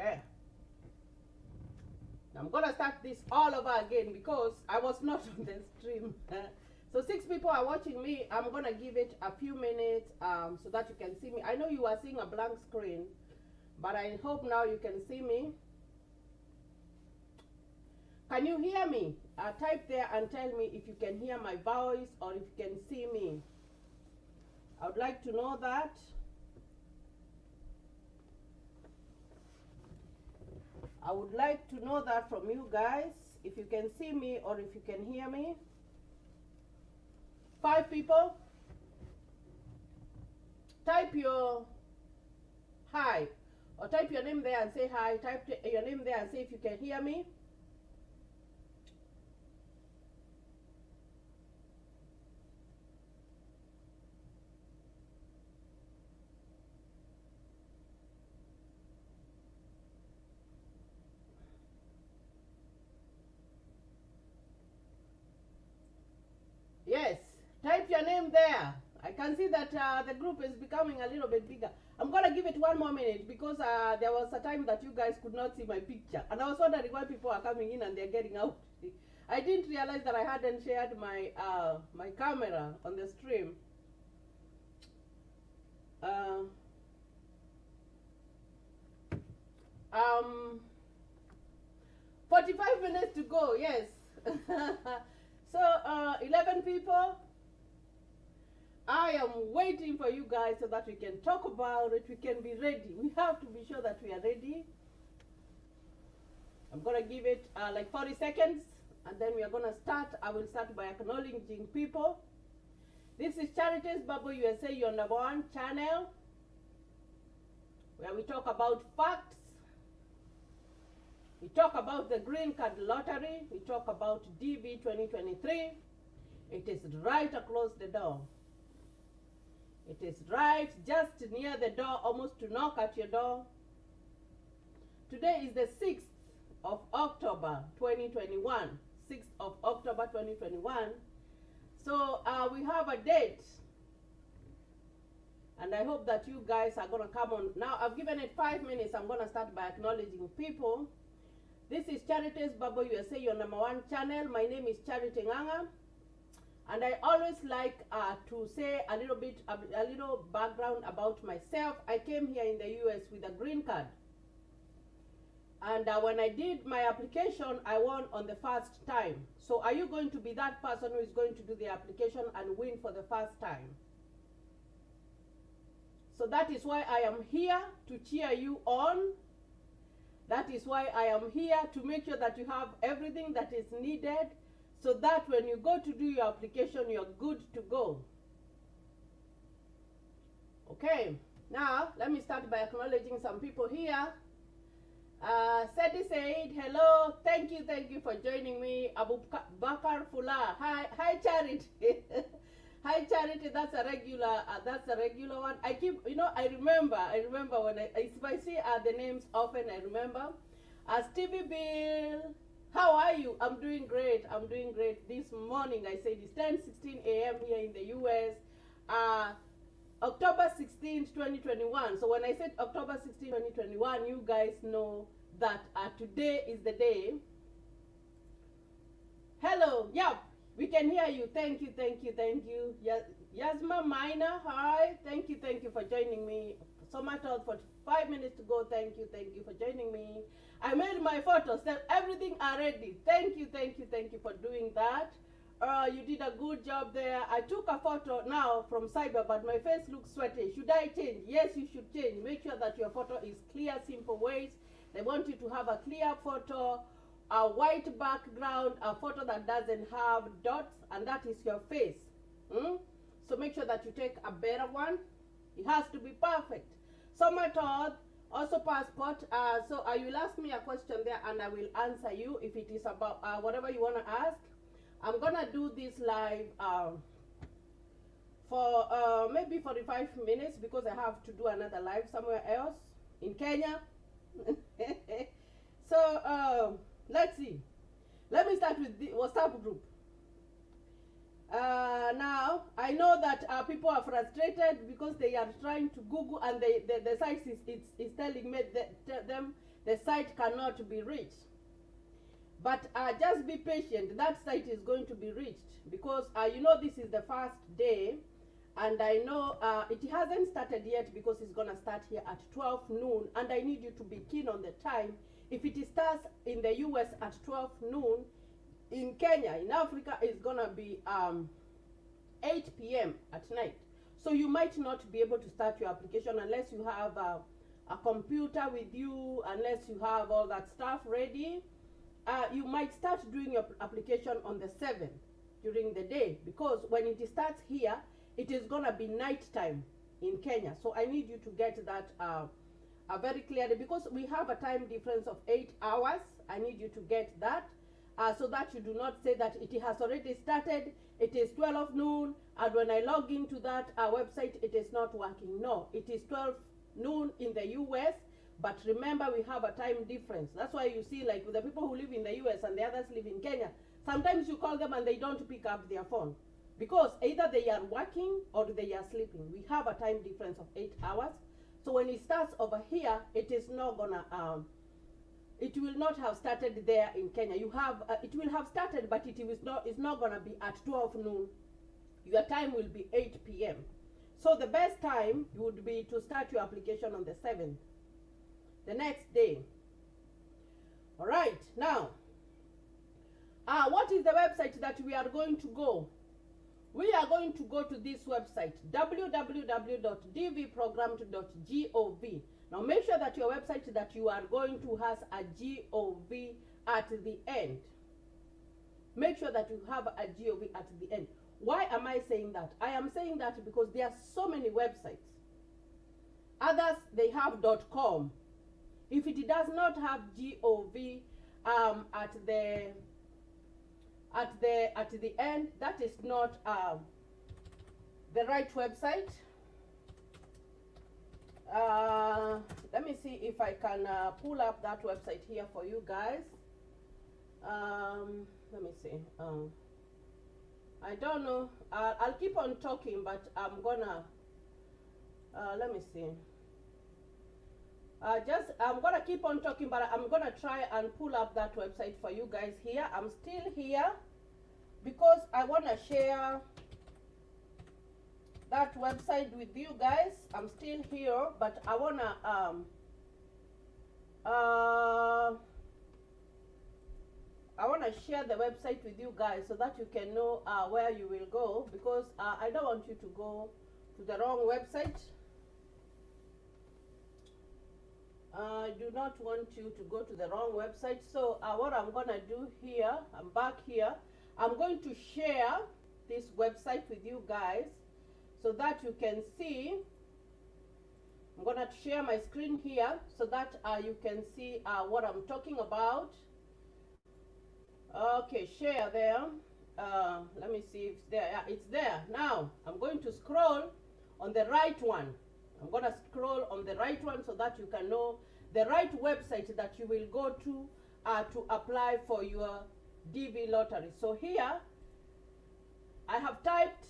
Okay. I'm gonna start this all over again because I was not on the stream. So 6 people are watching me. I'm gonna give it a few minutes so that you can see me. I know you are seeing a blank screen, but I hope now you can see me. Can you hear me? Type there and tell me if you can hear my voice or if you can see me. I would like to know that. I would like to know that from you guys, if you can see me or if you can hear me. 5 people. Type your hi, or type your name there and say hi. Type your name there and say if you can hear me. Yes, type your name there. I can see that the group is becoming a little bit bigger. I'm going to give it 1 more minute because there was a time that you guys could not see my picture. And I was wondering why people are coming in and they're getting out. I didn't realize that I hadn't shared my my camera on the stream. 45 minutes to go, yes. So 11 people. I am waiting for you guys so that we can talk about it. We can be ready. We have to be sure that we are ready. I'm going to give it like 40 seconds and then we are going to start. I will start by acknowledging people. This is Charities Bubble USA, your #1 channel, where we talk about facts. We talk about the green card lottery. We talk about DV 2023. It is right across the door. It is right just near the door, almost to knock at your door. Today is the 6th of October 2021. 6th of October 2021. So we have a date. And I hope that you guys are going to come on. Now I've given it 5 minutes. I'm going to start by acknowledging people. This is Charities Bubble USA, your #1 channel. My name is Charity Nganga. And I always like to say a little background about myself. I came here in the US with a green card. And when I did my application, I won on the first time. So are you going to be that person who is going to do the application and win for the first time? So that is why I am here to cheer you on. That is why I am here to make sure that you have everything that is needed, so that when you go to do your application, you're good to go. Okay, now let me start by acknowledging some people here. Sedi Said, hello, thank you for joining me. Abu Bakar Fula, hi Charity. Hi Charity, that's a regular one. I keep, I remember when if I see the names often, I remember. Stevie Bill, how are you? I'm doing great. This morning I said it's 10:16 a.m. here in the US. October 16th, 2021. So when I said October 16th, 2021, you guys know that today is the day. Hello, yep, we can hear you. Thank you. Yasma Minor, hi. Thank you for joining me. So much for 5 minutes to go. Thank you for joining me. I made my photos. Everything are ready. Thank you for doing that. You did a good job there. I took a photo now from Cyber, but my face looks sweaty. Should I change? Yes, you should change. Make sure that your photo is clear, simple ways. They want you to have a clear photo, a white background, a photo that doesn't have dots, and that is your face. So make sure that you take a better one. It has to be perfect. So my thought, also passport. So you will ask me a question there, and I will answer you if it is about whatever you want to ask. I'm gonna do this live for maybe 45 minutes because I have to do another live somewhere else in Kenya. So let's see. Let me start with the WhatsApp group. Now I know that people are frustrated because they are trying to Google and the site is telling me them the site cannot be reached. But just be patient. That site is going to be reached because you know this is the first day, and I know it hasn't started yet because it's going to start here at 12 noon, and I need you to be keen on the time. If it starts in the US at 12 noon, in Kenya, in Africa, it's going to be 8 p.m. at night. So you might not be able to start your application unless you have a computer with you, unless you have all that stuff ready. You might start doing your application on the 7th during the day, because when it starts here, it is going to be night time in Kenya. So I need you to get that very clearly, because we have a time difference of 8 hours. I need you to get that so that you do not say that it has already started, it is 12 noon, and when I log into that website, it is not working. No, it is 12 noon in the US. But remember, we have a time difference. That's why you see, like, with the people who live in the US and the others live in Kenya, sometimes you call them and they don't pick up their phone because either they are working or they are sleeping. We have a time difference of 8 hours. So when it starts over here, it is not gonna, it will not have started there in Kenya. You have, it will have started, but it's not gonna be at 12 noon. Your time will be 8 p.m. So the best time would be to start your application on the 7th. The next day. All right, now what is the website that we are going to go? We are going to go to this website, www.dvprogrammed.gov. Now make sure that your website that you are going to has a gov at the end. Make sure that you have a gov at the end. Why am I saying that? I am saying that because there are so many websites. Others, they have .com. If it does not have gov at the end, that is not the right website. Let me see if I can pull up that website here for you guys. Let me see. I don't know. I'll keep on talking, but I'm gonna let me see. I'm gonna keep on talking, but I'm gonna try and pull up that website for you guys here. I'm still here because I wanna share that website with you guys. I'm still here, but I wanna share the website with you guys so that you can know where you will go, because I don't want you to go to the wrong website. I do not want you to go to the wrong website. So what I'm gonna do here, I'm back here, I'm going to share this website with you guys so that you can see. I'm gonna share my screen here so that you can see what I'm talking about. Okay, share there. Let me see if it's there. Yeah, it's there. Now I'm going to scroll on the right one. I'm going to scroll on the right one so that you can know the right website that you will go to apply for your DV lottery. So here I have typed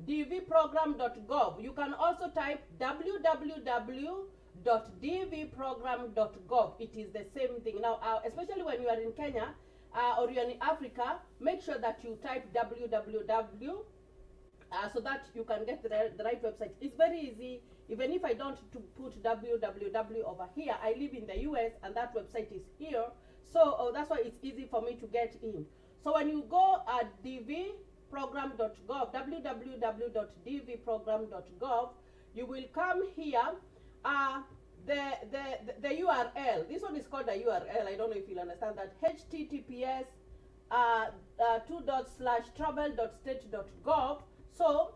dvprogram.gov. You can also type www.dvprogram.gov. It is the same thing. Now, especially when you are in Kenya or you are in Africa, make sure that you type www so that you can get the right website. It's very easy. Even if I don't put www over here, I live in the US and that website is here. So that's why it's easy for me to get in. So when you go at dvprogram.gov, www.dvprogram.gov, you will come here. The URL, this one is called a URL. I don't know if you'll understand that. https /travel.state.gov. So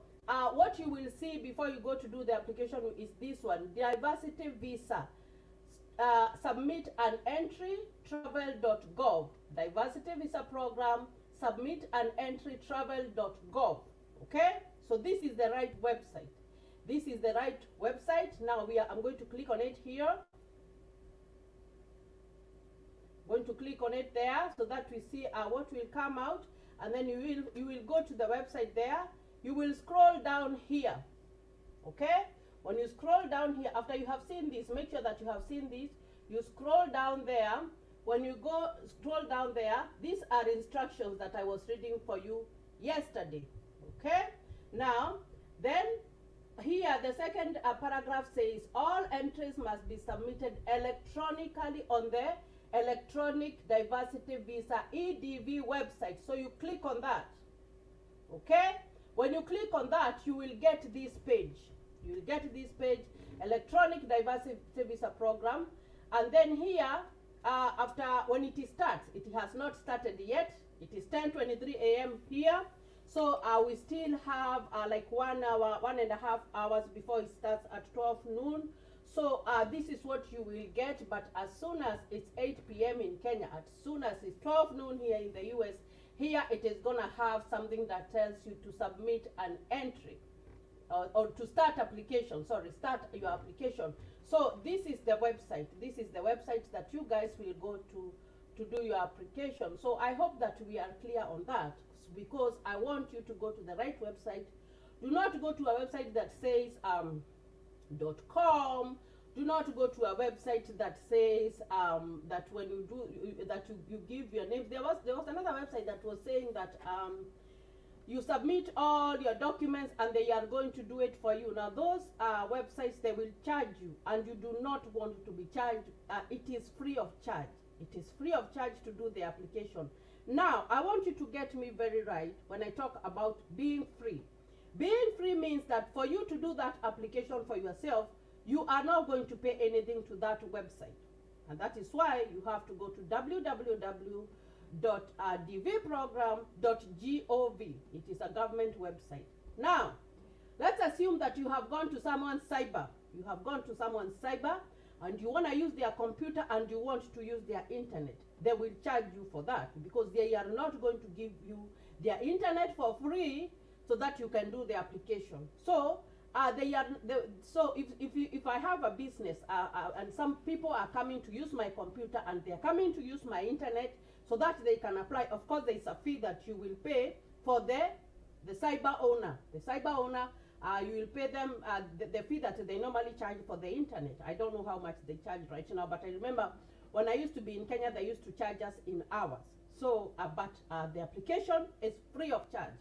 what you will see before you go to do the application is this one, diversity visa. Submit an entry, travel.gov. Diversity visa program, submit an entry, travel.gov. Okay, so this is the right website. This is the right website. Now I'm going to click on it here. Going to click on it there so that we see what will come out, and then you will go to the website there. You will scroll down here. Okay, when you scroll down here, after you have seen this, make sure that you have seen this, you scroll down there. When you go scroll down there, these are instructions that I was reading for you yesterday. Okay? Now, then here the second paragraph says all entries must be submitted electronically on the Electronic Diversity Visa EDV website. So you click on that. Okay? When you click on that, you will get this page. You will get this page, Electronic Diversity Visa Program. And then here, after when it starts, it has not started yet. It is 10:23 a.m. here. So we still have like 1 hour, 1.5 hours before it starts at 12 noon. So this is what you will get. But as soon as it's 8 p.m. in Kenya, as soon as it's 12 noon here in the US, here it is going to have something that tells you to submit an entry or to start application. Sorry, start your application. So this is the website. This is the website that you guys will go to do your application. So I hope that we are clear on that, because I want you to go to the right website. Do not go to a website that says .com. Do not go to a website that says that when you do you give your name. There was another website that was saying that you submit all your documents and they are going to do it for you. Now those websites, they will charge you, and you do not want to be charged. It is free of charge. It is free of charge to do the application. Now I want you to get me very right when I talk about being free. Being free means that for you to do that application for yourself, you are not going to pay anything to that website. And that is why you have to go to www.dvprogram.gov. It is a government website. Now, let's assume that you have gone to someone's cyber. You have gone to someone's cyber and you want to use their computer and you want to use their internet. They will charge you for that, because they are not going to give you their internet for free so that you can do the application. So if I have a business and some people are coming to use my computer and they're coming to use my internet so that they can apply, of course there is a fee that you will pay for the cyber owner. The cyber owner, you will pay them the fee that they normally charge for the internet. I don't know how much they charge right now, but I remember when I used to be in Kenya, they used to charge us in hours. So, but the application is free of charge.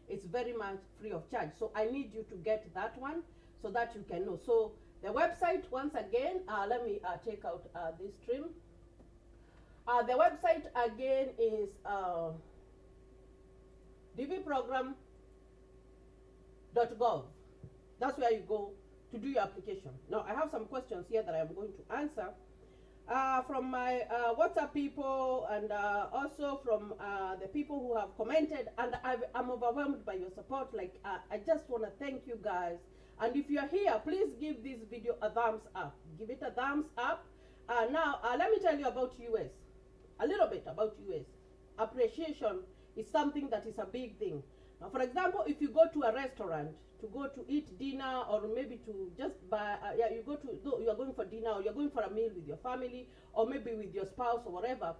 It's very much free of charge. So I need you to get that one so that you can know. So the website, once again, let me take out this stream. The website again is dvprogram.gov. That's where you go to do your application. Now I have some questions here that I'm going to answer from my WhatsApp people, and also from the people who have commented, and I'm overwhelmed by your support. Like I just want to thank you guys, and if you're here, please give this video a thumbs up. Give it a thumbs up. Now let me tell you about US, a little bit about US. Appreciation is something that is a big thing. Now, for example, if you go to a restaurant to go to eat dinner, or maybe to just buy, you are going for dinner, or you're going for a meal with your family, or maybe with your spouse or whatever.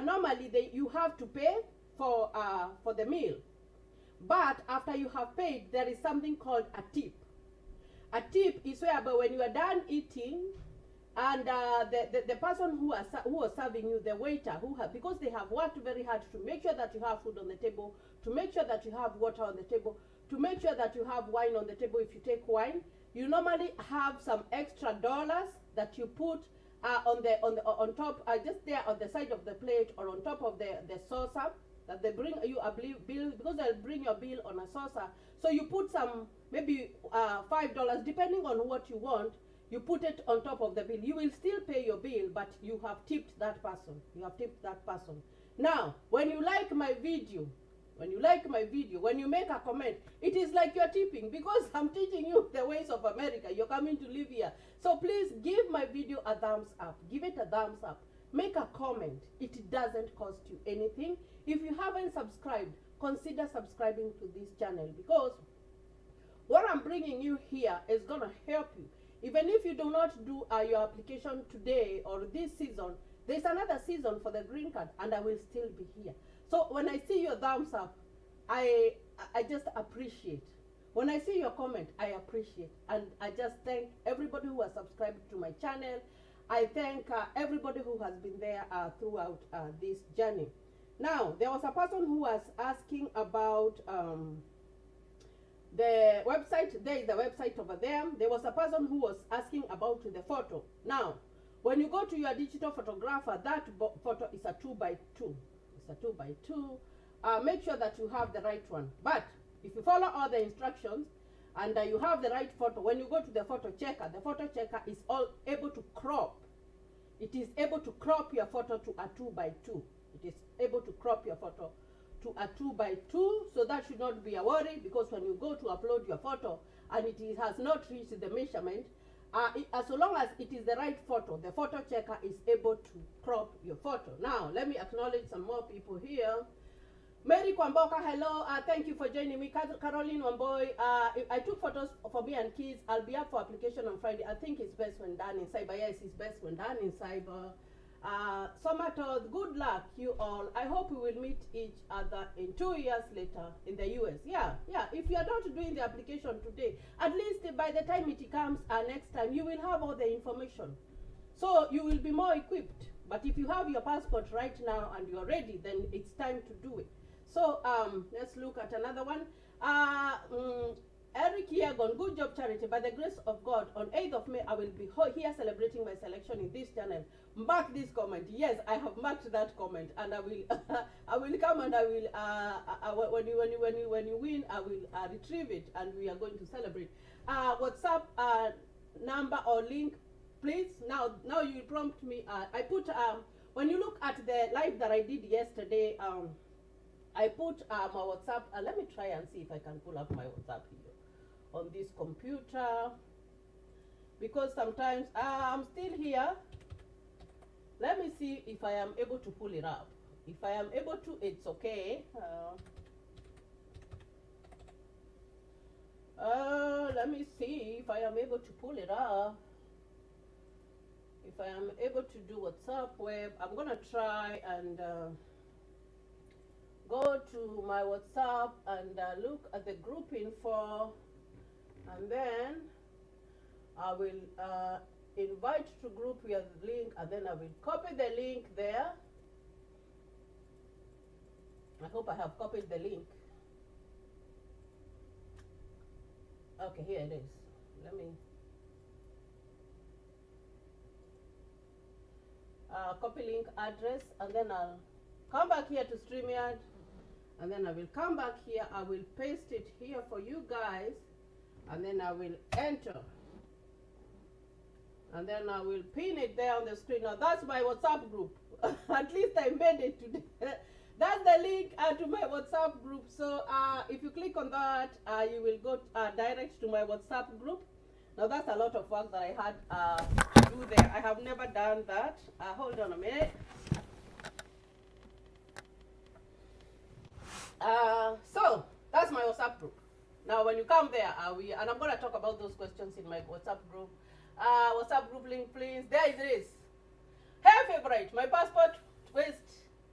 Normally, you have to pay for the meal. But after you have paid, there is something called a tip. A tip is whereby when you are done eating, and the person who was serving you, the waiter, because they have worked very hard to make sure that you have food on the table, to make sure that you have water on the table, to make sure that you have wine on the table. If you take wine, you normally have some extra dollars that you put on top, just there on the side of the plate, or on top of the saucer, that they bring you a bill, because they'll bring your bill on a saucer. So you put some, maybe $5, depending on what you want. You put it on top of the bill. You will still pay your bill, but you have tipped that person. You have tipped that person. Now, when you like my video, when you make a comment, it is like you're tipping, because I'm teaching you the ways of America. You're coming to live here. So please give my video a thumbs up. Give it a thumbs up. Make a comment. It doesn't cost you anything. If you haven't subscribed, consider subscribing to this channel, because what I'm bringing you here is going to help you. Even if you do not do your application today or this season, there's another season for the green card, and I will still be here. So when I see your thumbs up, I just appreciate. When I see your comment, I appreciate. And I just thank everybody who has subscribed to my channel. I thank everybody who has been there throughout this journey. Now, there was a person who was asking about the website. There is a website over there. There was a person who was asking about the photo. Now, when you go to your digital photographer, that photo is a 2x2. It's a 2x2. Make sure that you have the right one. But if you follow all the instructions and you have the right photo, when you go to the photo checker is all able to crop. It is able to crop your photo to a 2x2. It is able to crop your photo to a 2x2, so that should not be a worry, because when you go to upload your photo and it has not reached the measurement, as long as it is the right photo, the photo checker is able to crop your photo. Now, let me acknowledge some more people here. Mary Kwamboka, hello. Thank you for joining me. Caroline Wamboy, I took photos for me and kids. I'll be up for application on Friday. I think it's best when done in cyber. Yes, it's best when done in cyber. Somatos, good luck, you all. I hope we will meet each other in 2 years later in the US. Yeah. If you are not doing the application today, at least by the time it comes next time, you will have all the information. So you will be more equipped. But if you have your passport right now and you're ready, then it's time to do it. So let's look at another one. Eric Yagon, good job, Charity. By the grace of God, on 8th of May, I will be here celebrating my selection in this channel. Mark this comment. Yes, I have marked that comment, and I will, I will come and I will, when you win, I will retrieve it, and we are going to celebrate. WhatsApp number or link, please. Now you prompt me. I put when you look at the live that I did yesterday, I put my WhatsApp. Let me try and see if I can pull up my WhatsApp here on this computer, because sometimes I'm still here. Let me see if I am able to pull it up. If I am able to, it's okay. Let me see if I am able to pull it up. If I am able to do WhatsApp web, I'm gonna try and go to my WhatsApp and look at the group info, and then I will invite to group via the link, and then I will copy the link there. I hope I have copied the link. Okay, here it is. Let me copy link address, and then I'll come back here to StreamYard, and then I will come back here. I will paste it here for you guys, and then I will enter, and then I will pin it there on the screen. Now that's my WhatsApp group. At least I made it today. That's the link to my WhatsApp group. So if you click on that, you will go direct to my WhatsApp group. Now that's a lot of work that I had to do there. I have never done that. Hold on a minute. So that's my WhatsApp group. Now when you come there, and I'm going to talk about those questions in my WhatsApp group. WhatsApp group link, please. There it is. Hey favorite, my passport waste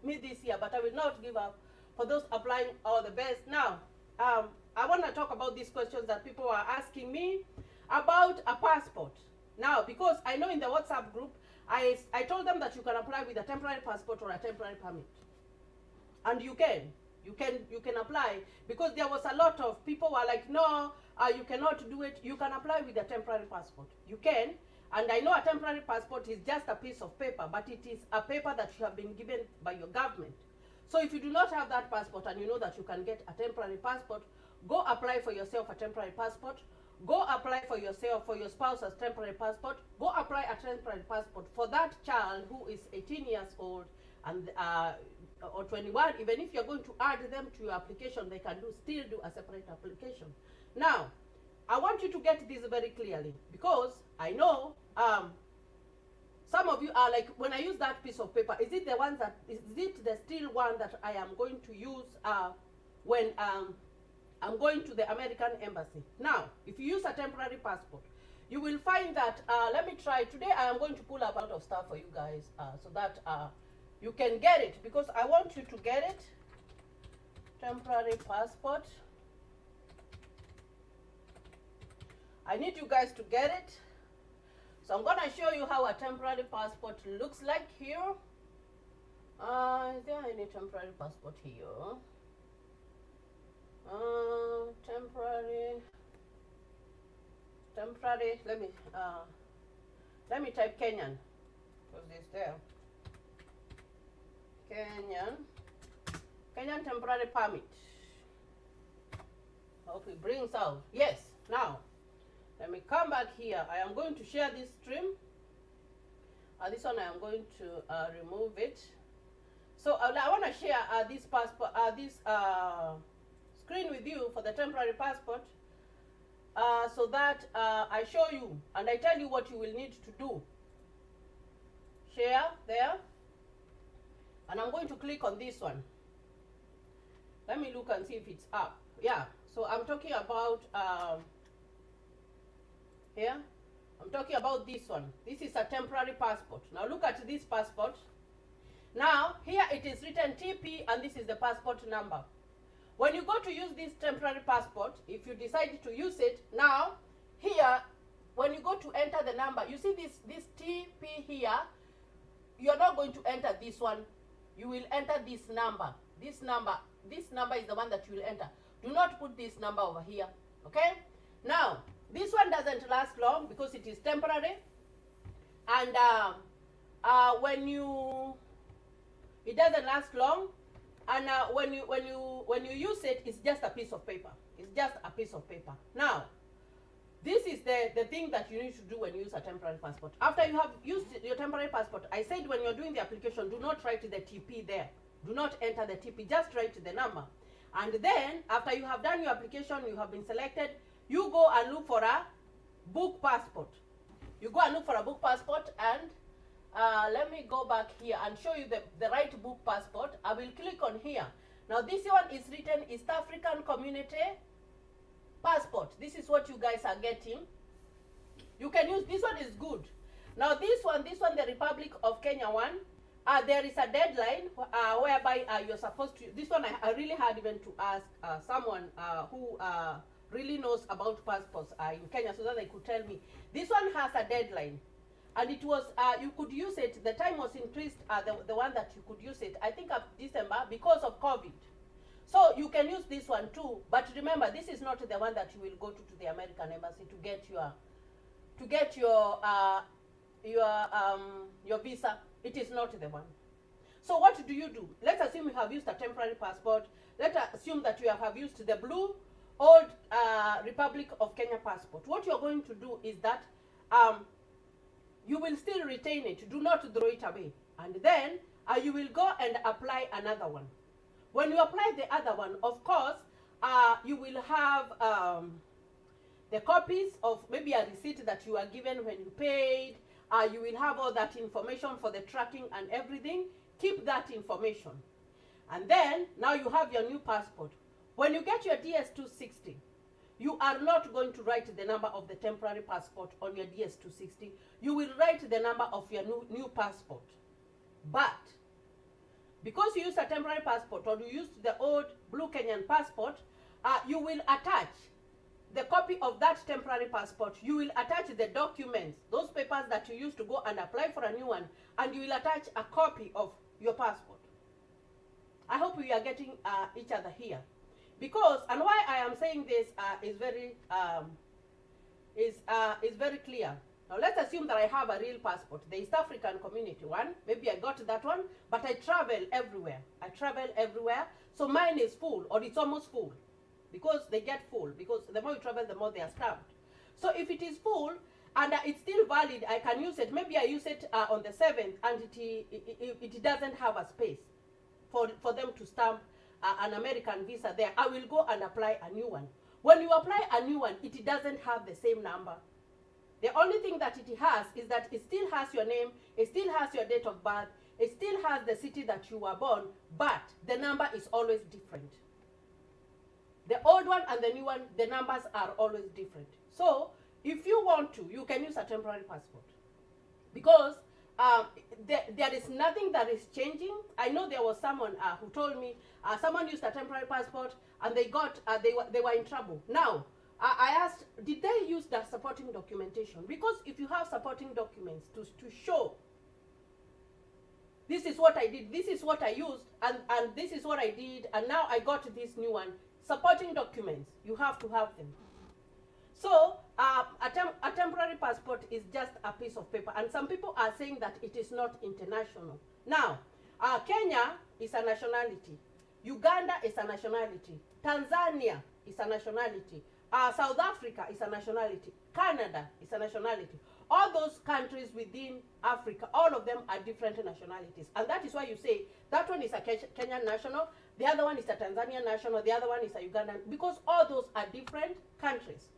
me this year, but I will not give up. For those applying, all the best. Now, I want to talk about these questions that people are asking me about a passport. Now, because I know in the WhatsApp group, I told them that you can apply with a temporary passport or a temporary permit, and you can apply, because there was a lot of people who are like, no, you cannot do it. You can apply with a temporary passport. You can. And I know a temporary passport is just a piece of paper, but it is a paper that you have been given by your government. So if you do not have that passport and you know that you can get a temporary passport, go apply for yourself a temporary passport. Go apply for yourself, for your spouse's temporary passport. Go apply a temporary passport for that child who is 18 years old and or 21. Even if you're going to add them to your application, they can still do a separate application. Now, I want you to get this very clearly, because I know some of you are like, when I use that piece of paper, is it the still one that I am going to use when I'm going to the American embassy? Now, if you use a temporary passport, you will find that, let me try, today I am going to pull up a lot of stuff for you guys so that you can get it, because I want you to get it. Temporary passport. I need you guys to get it. So I'm gonna show you how a temporary passport looks like here. Is there any temporary passport here? Temporary. Let me type Kenyan, because it's there. Kenyan temporary permit. Hope it brings out. Yes. Now, let me come back here. I am going to share this stream. This one I am going to remove it. So I want to share this passport, screen with you for the temporary passport, so that I show you and I tell you what you will need to do. Share there, and I'm going to click on this one. Let me look and see if it's up. Yeah. So I'm talking about here. I'm talking about this one. This is a temporary passport. Now look at this passport. Now here it is written TP, and this is the passport number. When you go to use this temporary passport, if you decide to use it, now here when you go to enter the number, you see this TP here, you're not going to enter this one. You will enter this number. This number is the one that you will enter. Do not put this number over here. Okay? Now, this one doesn't last long because it is temporary. And it doesn't last long. And when you use it, it's just a piece of paper. It's just a piece of paper. Now, this is the thing that you need to do when you use a temporary passport. After you have used your temporary passport, I said when you're doing the application, do not write the TP there. Do not enter the TP, just write the number. And then, after you have done your application, you have been selected, you go and look for a book passport. You go and look for a book passport, and let me go back here and show you the right book passport. I will click on here. Now this one is written East African Community Passport. This is what you guys are getting. You can use, this one is good. Now this one, the Republic of Kenya one, there is a deadline whereby you're supposed to, this one I really had even to ask someone who really knows about passports in Kenya, so that they could tell me. This one has a deadline, and it was, you could use it, the time was increased, the one that you could use it, I think of December, because of COVID. So you can use this one too, but remember, this is not the one that you will go to the American embassy to get your visa. It is not the one. So what do you do? Let's assume you have used a temporary passport. Let's assume that you have used the blue old Republic of Kenya passport. What you're going to do is that you will still retain it. Do not throw it away. And then you will go and apply another one. When you apply the other one, of course, you will have the copies of maybe a receipt that you are given when you paid. You will have all that information for the tracking and everything. Keep that information. And then, now you have your new passport. When you get your DS-260, you are not going to write the number of the temporary passport on your DS-260. You will write the number of your new passport. But, because you use a temporary passport or you used the old blue Kenyan passport, you will attach the copy of that temporary passport. You will attach the documents, those papers that you used to go and apply for a new one, and you will attach a copy of your passport. I hope we are getting each other here. Because, and why I am saying this is very clear. Now let's assume that I have a real passport, the East African Community one. Maybe I got that one, but I travel everywhere. So mine is full, or it's almost full. Because they get full, because the more you travel, the more they are stamped. So if it is full and it's still valid, I can use it. Maybe I use it on the 7th, and it doesn't have a space for them to stamp an American visa there. I will go and apply a new one. When you apply a new one, it doesn't have the same number. The only thing that it has is that it still has your name, it still has your date of birth, it still has the city that you were born, but the number is always different. The old one and the new one, the numbers are always different. So, if you want to, you can use a temporary passport. Because there is nothing that is changing. I know there was someone who told me, someone used a temporary passport and they were in trouble. Now, I asked, did they use the supporting documentation? Because if you have supporting documents to show, this is what I did, this is what I used, and this is what I did, and now I got this new one. Supporting documents, you have to have them. So a temporary passport is just a piece of paper, and some people are saying that it is not international. Now, Kenya is a nationality, Uganda is a nationality, Tanzania is a nationality, South Africa is a nationality, Canada is a nationality. All those countries within Africa, all of them are different nationalities. And that is why you say that one is a Kenyan national, the other one is a Tanzanian national, the other one is a Ugandan, because all those are different countries.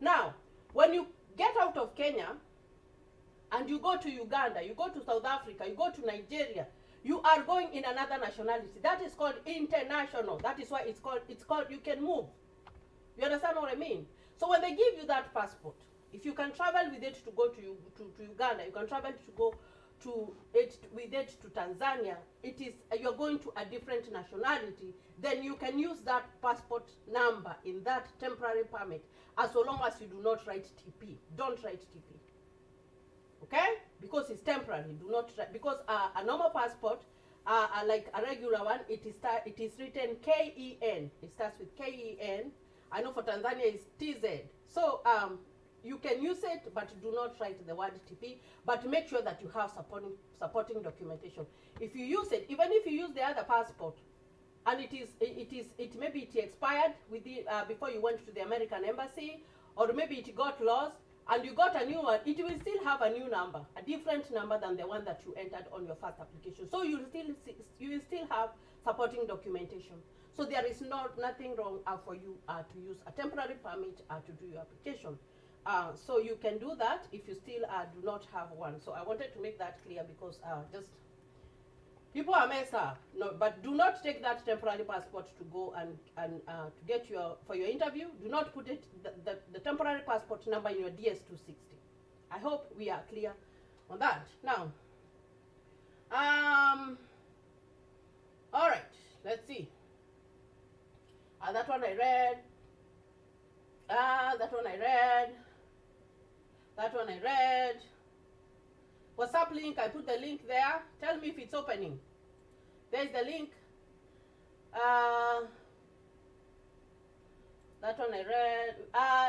Now, when you get out of Kenya and you go to Uganda, you go to South Africa, you go to Nigeria, you are going in another nationality. That is called international. That is why it's called you can move. You understand what I mean? So when they give you that passport, if you can travel with it to go to Uganda, you can travel to go with it to Tanzania, it is you're going to a different nationality, then you can use that passport number in that temporary permit, as long as you do not write TP. Don't write TP. Okay? Because it's temporary. Do not write, because a normal passport, like a regular one, it is written KEN. It starts with KEN. I know for Tanzania it's TZ. So you can use it, but do not write the word TP. But make sure that you have supporting documentation. If you use it, even if you use the other passport, and it maybe it expired with the before you went to the American embassy, or maybe it got lost, and you got a new one, it will still have a new number, a different number than the one that you entered on your first application. So you will still have supporting documentation. So there is nothing wrong for you to use a temporary permit to do your application. So you can do that if you still do not have one. So I wanted to make that clear, because just people are messed up. No, but do not take that temporary passport to go and to get for your interview. Do not put it the temporary passport number in your DS-260. I hope we are clear on that. Now, all right, let's see. That one I read. That one I read. That one I read. WhatsApp link, I put the link there. Tell me if it's opening. There's the link. That one I read.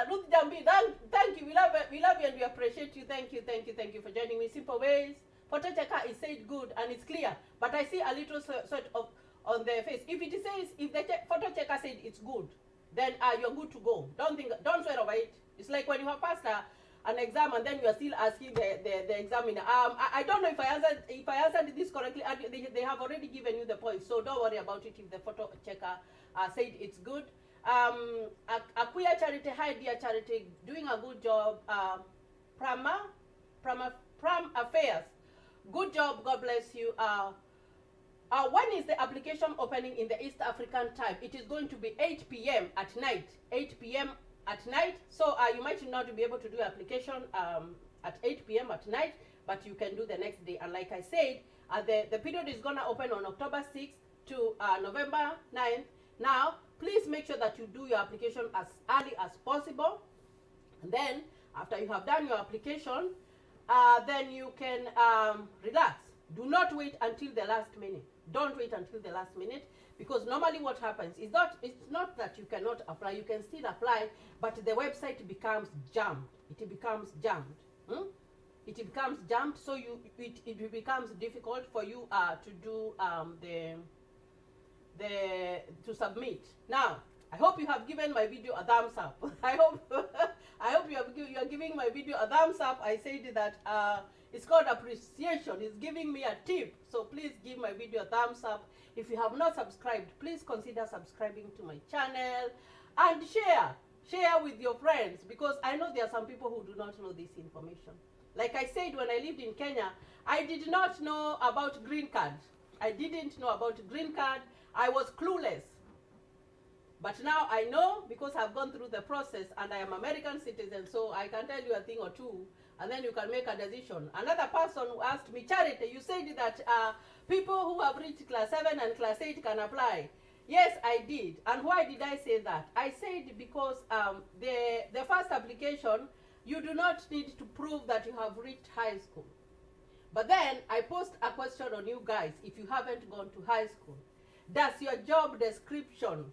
Ruth Jambi, thank you. We love you and we appreciate you. Thank you for joining me. Simple ways. Photo checker is said good and it's clear, but I see a little sort of on the face. If it says, if the photo checker said it's good, then you're good to go. Don't swear over it. It's like when you have passed an exam and then you are still asking the examiner. I don't know if I answered this correctly. They have already given you the points, so don't worry about it if the photo checker said it's good. Akuya Charity, hi dear Charity, doing a good job. Pram Affairs, good job. God bless you. When is the application opening in the East African time? It is going to be 8 p.m. at night. 8 p.m. at night. So you might not be able to do application at 8 p.m. at night, but you can do the next day. And like I said, the period is going to open on October 6th to November 9th. Now, please make sure that you do your application as early as possible. And then, after you have done your application, then you can relax. Do not wait until the last minute. Don't wait until the last minute, because normally what happens is it's not that you cannot apply. You can still apply, but the website becomes jammed. It becomes jammed. It becomes jammed, so it becomes difficult for you to do to submit. Now, I hope you have given my video a thumbs up. I hope you are giving my video a thumbs up. I said that it's called appreciation. It's giving me a tip. So please give my video a thumbs up. If you have not subscribed, please consider subscribing to my channel and share with your friends, because I know there are some people who do not know this information. Like I said, when I lived in Kenya, I did not know about green card. I didn't know about green card. I was clueless. But now I know, because I've gone through the process and I am American citizen, so I can tell you a thing or two, and then you can make a decision. Another person who asked me, Charity, you said that people who have reached class 7 and class 8 can apply. Yes, I did. And why did I say that? I said because the first application, you do not need to prove that you have reached high school. But then I post a question on you guys, if you haven't gone to high school. Does your job description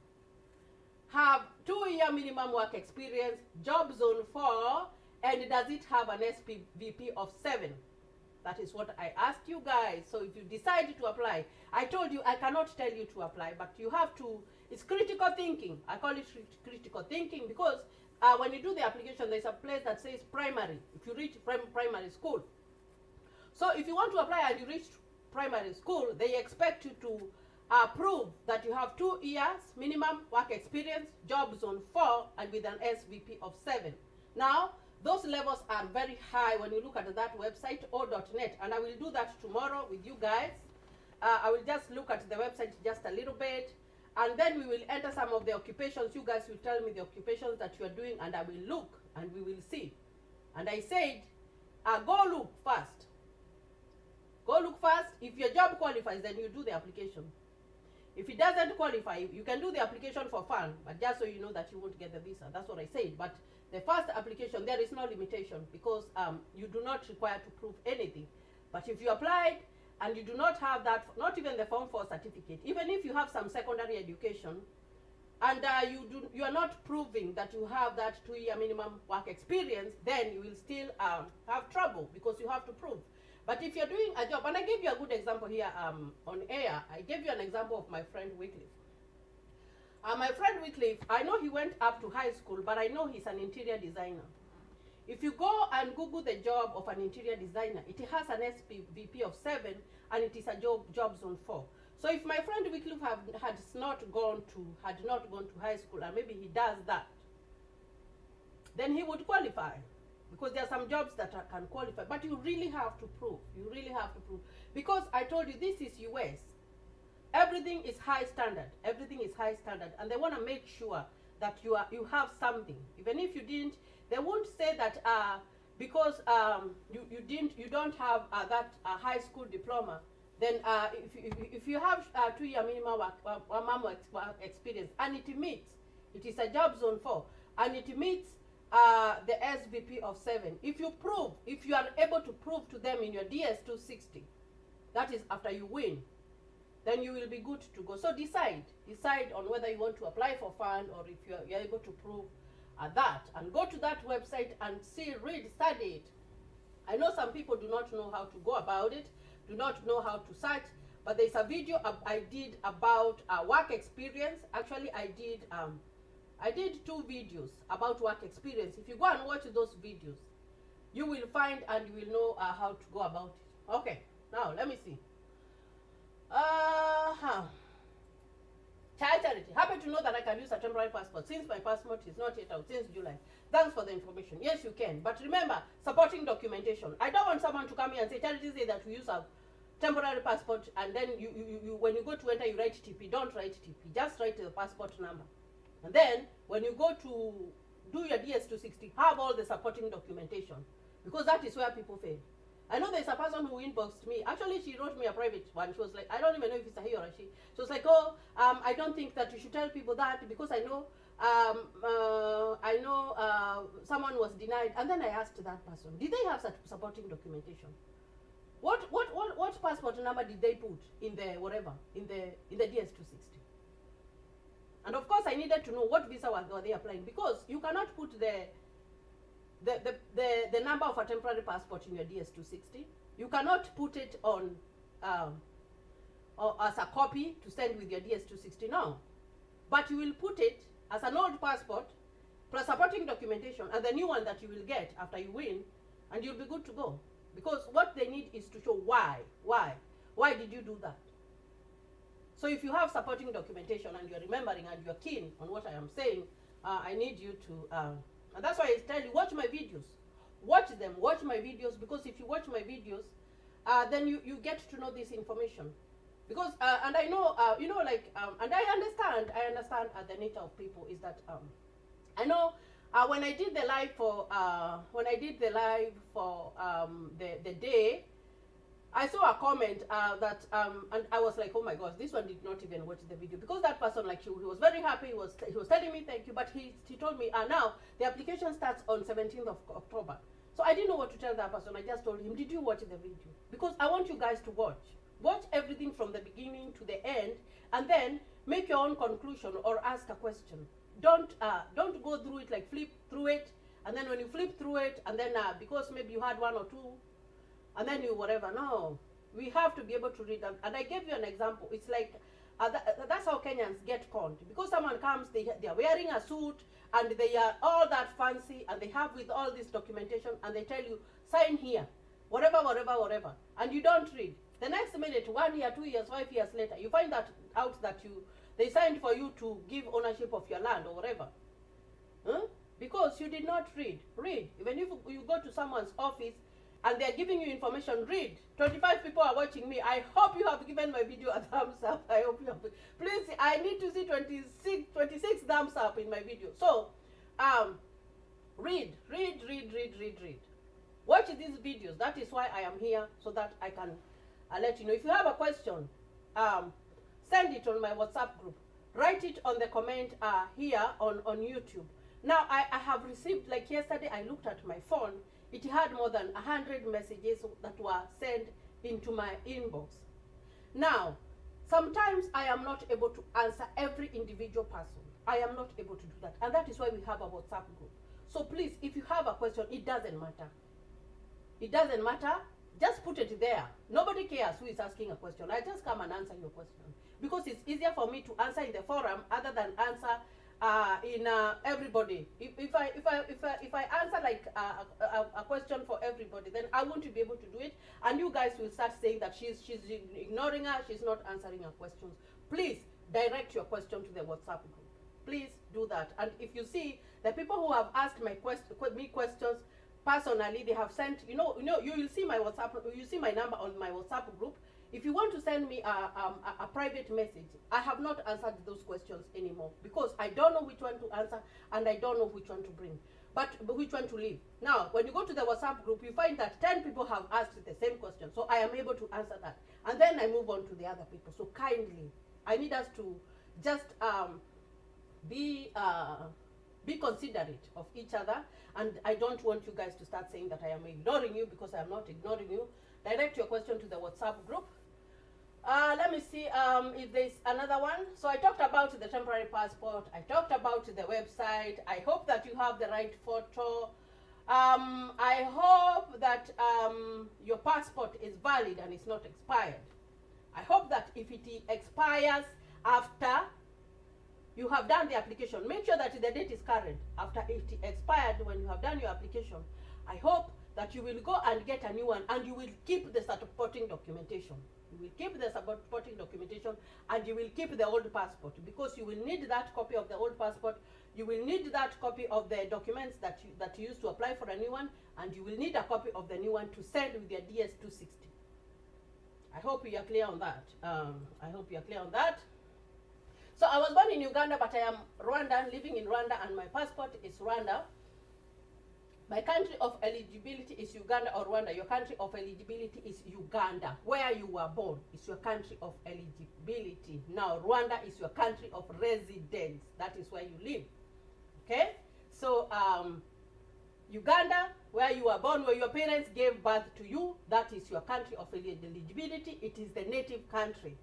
have 2-year minimum work experience, job zone 4, and does it have an SPVP of 7? That is what I asked you guys. So if you decide to apply, I told you I cannot tell you to apply, but you have to, it's critical thinking. I call it critical thinking because when you do the application, there's a place that says primary, if you reach primary school. So if you want to apply and you reach primary school, they expect you to prove that you have 2 years minimum work experience, job zone 4, and with an SVP of 7. Now, those levels are very high when you look at that website, o.net, and I will do that tomorrow with you guys. I will just look at the website just a little bit, and then we will enter some of the occupations. You guys will tell me the occupations that you are doing, and I will look, and we will see. And I said, go look first. Go look first. If your job qualifies, then you do the application. If it doesn't qualify, you can do the application for fun, but just so you know that you won't get the visa. That's what I said. But the first application, there is no limitation because you do not require to prove anything. But if you applied and you do not have that, not even the Form 4 certificate, even if you have some secondary education, and you are not proving that you have that 2-year minimum work experience, then you will still have trouble because you have to prove. But if you're doing a job, and I gave you a good example here on air, I gave you an example of my friend Wycliffe. My friend Wycliffe, I know he went up to high school, but I know he's an interior designer. If you go and Google the job of an interior designer, it has an SPVP of 7, and it is a job zone 4. So if my friend Wycliffe had not gone to high school, and maybe he does that, then he would qualify. Because there are some jobs that can qualify, but you really have to prove. You really have to prove. Because I told you, this is US. Everything is high standard. Everything is high standard, and they want to make sure that you have something. Even if you didn't, they won't say that because you don't have that high school diploma. Then if you have 2-year minimum work experience, and it meets, it is a job zone 4, and it meets the SVP of 7. If you are able to prove to them in your DS-260, that is after you win, then you will be good to go. So decide on whether you want to apply for fund or if you're able to prove that. And go to that website and see, read, study it. I know some people do not know how to go about it, do not know how to search, but there's a video I did about work experience. Actually, I did 2 videos about work experience. If you go and watch those videos, you will find and you will know how to go about it. Okay, now let me see. Child charity. Happy to know that I can use a temporary passport since my passport is not yet out since July. Thanks for the information. Yes, you can. But remember, supporting documentation. I don't want someone to come here and say, Charity say that we use a temporary passport, and then you when you go to enter, you write TP. Don't write TP. Just write the passport number. And then, when you go to do your DS-260, have all the supporting documentation. Because that is where people fail. I know there's a person who inboxed me. Actually, she wrote me a private one. She was like, I don't even know if it's a he or a she. She was like, oh, I don't think that you should tell people that because I know someone was denied. And then I asked that person, did they have such supporting documentation? What passport number did they put in the whatever, in the DS-260? And of course, I needed to know what visa were they applying, because you cannot put the number of a temporary passport in your DS-260. You cannot put it on or as a copy to send with your DS-260, no. But you will put it as an old passport plus supporting documentation and the new one that you will get after you win, and you'll be good to go. Because what they need is to show why did you do that. So if you have supporting documentation and you're remembering and you're keen on what I am saying, I need you to, and that's why I tell you, watch my videos. Watch them, watch my videos, because if you watch my videos, then you get to know this information. Because, and I know, and I understand the nature of people is that, I know, when I did the live for, the day, I saw a comment that and I was like, oh my gosh, this one did not even watch the video, because that person, like, he was very happy. He was telling me thank you, but he told me now the application starts on 17th of October. So I didn't know what to tell that person. I just told him, did you watch the video? Because I want you guys to watch everything from the beginning to the end, and then make your own conclusion or ask a question. Don't go through it, like flip through it, and then when you flip through it, and then because maybe you had one or two, and then you whatever. No, we have to be able to read them. And I gave you an example. It's like that's how Kenyans get conned, because someone comes, they are wearing a suit and they are all that fancy, and they have with all this documentation, and they tell you sign here, whatever, and you don't read. The next minute, 1 year, 2 years, 5 years later, you find that out that they signed for you to give ownership of your land or whatever. Because you did not read. Even if you go to someone's office and they're giving you information, read. 25 people are watching me. I hope you have given my video a thumbs up. I hope you have. Please, I need to see 26 thumbs up in my video. So, read. Watch these videos. That is why I am here, so that I can let you know. If you have a question, send it on my WhatsApp group. Write it on the comment here on YouTube. Now, I have received, like yesterday, I looked at my phone. It had more than 100 messages that were sent into my inbox. Now, sometimes I am not able to answer every individual person. I am not able to do that. And that is why we have a WhatsApp group. So please, if you have a question, it doesn't matter. It doesn't matter. Just put it there. Nobody cares who is asking a question. I just come and answer your question. Because it's easier for me to answer in the forum other than answer in everybody. If I answer like a question for everybody, then I won't be able to do it, and you guys will start saying that she's ignoring her, she's not answering her questions. Please direct your question to the WhatsApp group. Please do that. And if you see the people who have asked me questions personally, they have sent, you will see my WhatsApp, you see my number on my WhatsApp group. If you want to send me a private message, I have not answered those questions anymore, because I don't know which one to answer, and I don't know which one to bring, but which one to leave. Now, when you go to the WhatsApp group, you find that 10 people have asked the same question, so I am able to answer that, and then I move on to the other people. So kindly, I need us to just be considerate of each other, and I don't want you guys to start saying that I am ignoring you, because I am not ignoring you. Direct your question to the WhatsApp group. Let me see if there's another one. So I talked about the temporary passport. I talked about the website. I hope that you have the right photo. I hope that your passport is valid and it's not expired. I hope that if it expires after you have done the application, make sure that the date is current. After it expired, when you have done your application, I hope that you will go and get a new one, and you will keep the supporting documentation. You will keep the supporting documentation, and you will keep the old passport, because you will need that copy of the old passport. You will need that copy of the documents that you used to apply for a new one, and you will need a copy of the new one to send with your DS-260. I hope you are clear on that. I hope you are clear on that. So I was born in Uganda, but I am Rwandan, living in Rwanda, and my passport is Rwanda. My country of eligibility is Uganda or Rwanda. Your country of eligibility is Uganda. Where you were born is your country of eligibility. Now, Rwanda is your country of residence. That is where you live. Okay? So, Uganda, where you were born, where your parents gave birth to you, that is your country of eligibility. It is the native country.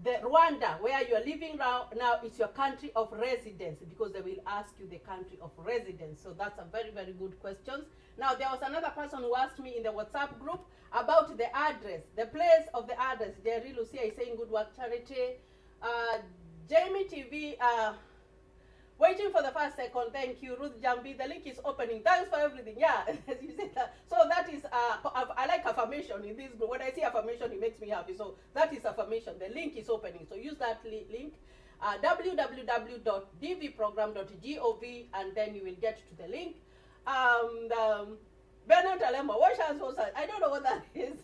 The Rwanda, where you are living now, is your country of residence, because they will ask you the country of residence. So that's a very, very good question. Now, there was another person who asked me in the WhatsApp group about the address, the place of the address. Jerry Lucia is saying good work, Charity. Jamie TV, waiting for the first second. Thank you. Ruth Jambi, the link is opening. Thanks for everything. Yeah, as you said that. So that is, I like affirmation in this group. When I see affirmation, it makes me happy. So that is affirmation. The link is opening. So use that link, www.dvprogram.gov, and then you will get to the link. Bernard Talema, wash hands, I don't know what that is.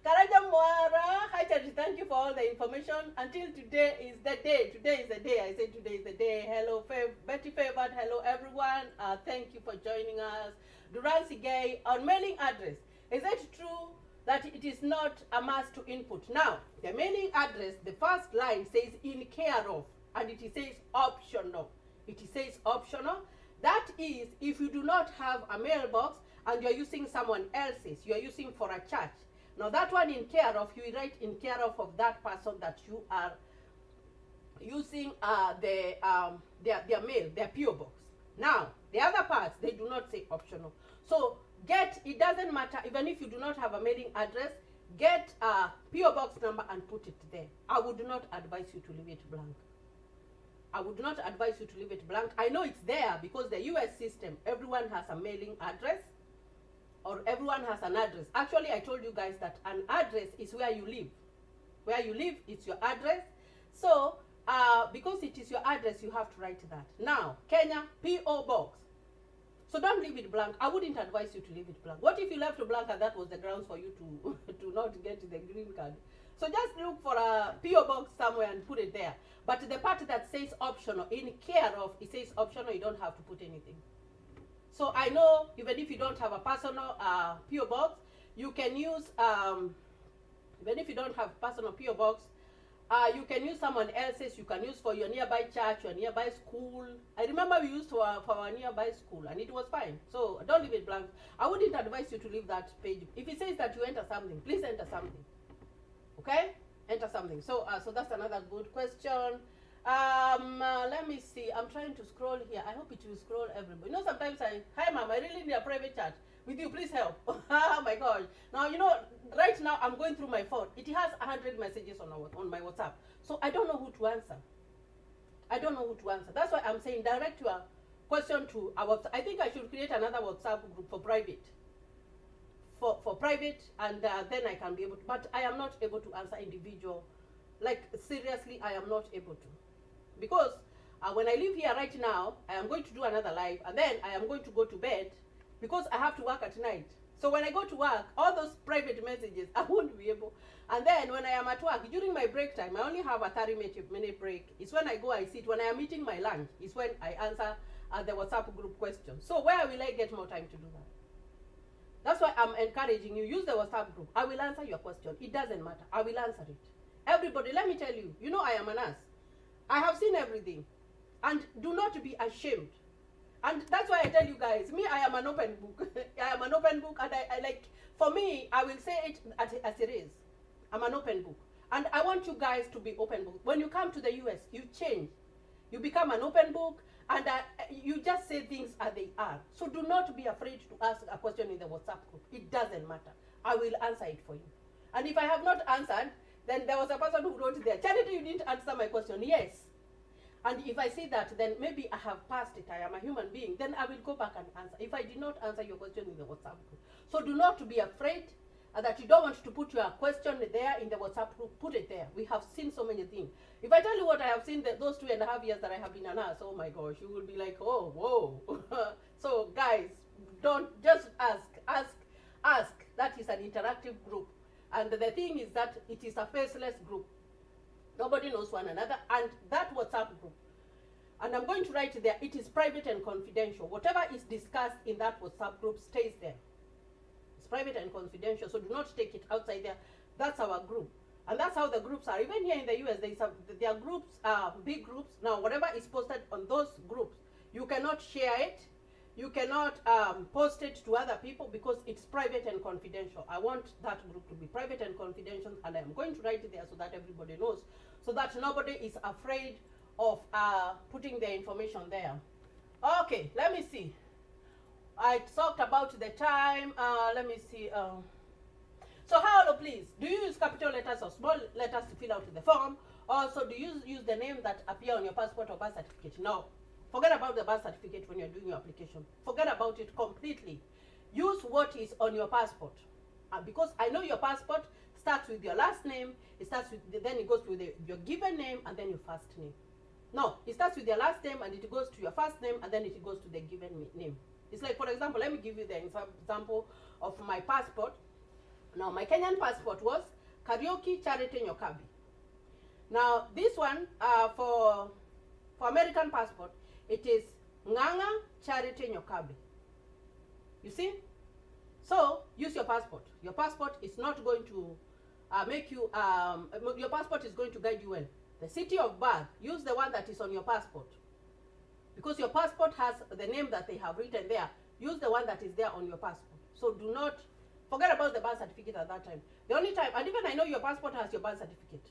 Karaja Mwara, hi Charity, thank you for all the information. Until today is the day. Today is the day. I say today is the day. Hello, Betty Favored. Hello, everyone. Thank you for joining us. Durancy Gay, on mailing address. Is it true that it is not a must to input? Now, the mailing address, the first line says in care of, and it says optional. It says optional. That is, if you do not have a mailbox and you're using someone else's, you're using for a church. Now that one in care of, you write in care of that person that you are using their mail, their PO box. Now, the other parts, they do not say optional. So it doesn't matter, even if you do not have a mailing address, get a PO box number and put it there. I would not advise you to leave it blank. I would not advise you to leave it blank. I know it's there because the US system, everyone has a mailing address or everyone has an address. Actually, I told you guys that an address is where you live. Where you live, it's your address. So, because it is your address, you have to write that. Now, Kenya, PO box. So don't leave it blank. I wouldn't advise you to leave it blank. What if you left it blank and that was the grounds for you to not get the green card? So just look for a PO box somewhere and put it there. But the part that says optional, in care of, it says optional, you don't have to put anything. So I know even if you don't have a personal PO box, you can use, even if you don't have personal PO box, you can use someone else's. You can use for your nearby church, your nearby school. I remember we used for our nearby school and it was fine. So don't leave it blank. I wouldn't advise you to leave that page. If it says that you enter something, please enter something. Okay? Enter something. So so that's another good question. Let me see. I'm trying to scroll here. I hope it will scroll everybody. You know, sometimes hi ma'am, I really need a private chat with you. Please help. Oh my gosh. Now, you know, right now I'm going through my phone. It has 100 messages on my WhatsApp. So I don't know who to answer. I don't know who to answer. That's why I'm saying direct your question to our WhatsApp. I think I should create another WhatsApp group for private. For private, and then I can be able to, but I am not able to answer individual. Like, seriously, I am not able to. Because when I leave here right now, I am going to do another live, and then I am going to go to bed because I have to work at night. So when I go to work, all those private messages, I won't be able. And then when I am at work, during my break time, I only have a 30-minute break. It's when I go, I sit. When I am eating my lunch, it's when I answer the WhatsApp group questions. So where will I get more time to do that? That's why I'm encouraging you, use the WhatsApp group. I will answer your question. It doesn't matter. I will answer it. Everybody, let me tell you, you know I am a nurse. I have seen everything. And do not be ashamed. And that's why I tell you guys, me, I am an open book. I am an open book, and I like, for me, I will say it as it is. I'm an open book. And I want you guys to be open book. When you come to the US, you change. You become an open book. And you just say things as they are. So do not be afraid to ask a question in the WhatsApp group. It doesn't matter. I will answer it for you. And if I have not answered, then there was a person who wrote there, Charity, you didn't answer my question. Yes. And if I say that, then maybe I have passed it. I am a human being. Then I will go back and answer. If I did not answer your question in the WhatsApp group. So do not be afraid that you don't want to put your question there in the WhatsApp group. Put it there. We have seen so many things. If I tell you what I have seen those 2.5 years that I have been a nurse, oh my gosh, you will be like, oh, whoa. So guys, don't just ask. That is an interactive group. And the thing is that it is a faceless group. Nobody knows one another. And that WhatsApp group, and I'm going to write there, it is private and confidential. Whatever is discussed in that WhatsApp group stays there. It's private and confidential, so do not take it outside there. That's our group. And that's how the groups are. Even here in the US, there are groups, big groups. Now, whatever is posted on those groups, you cannot share it. You cannot post it to other people because it's private and confidential. I want that group to be private and confidential, and I'm going to write it there so that everybody knows, so that nobody is afraid of putting their information there. Okay, let me see. I talked about the time. Let me see. So how, please, do you use capital letters or small letters to fill out the form? Also, do you use the name that appear on your passport or birth certificate? No. Forget about the birth certificate when you're doing your application. Forget about it completely. Use what is on your passport. Because I know your passport starts with your last name, it starts with, then it goes with your given name and then your first name. No, it starts with your last name and it goes to your first name and then it goes to the given name. It's like, for example, let me give you the example of my passport. Now, my Kenyan passport was Karaoke Charity Nyokabi. Now, this one, for American passport, it is Nganga Charity Nyokabi. You see? So use your passport. Your passport is not going to make you, your passport is going to guide you well. The city of birth, use the one that is on your passport. Because your passport has the name that they have written there. Use the one that is there on your passport. So do not forget about the birth certificate at that time. The only time, and even I know your passport has your birth certificate.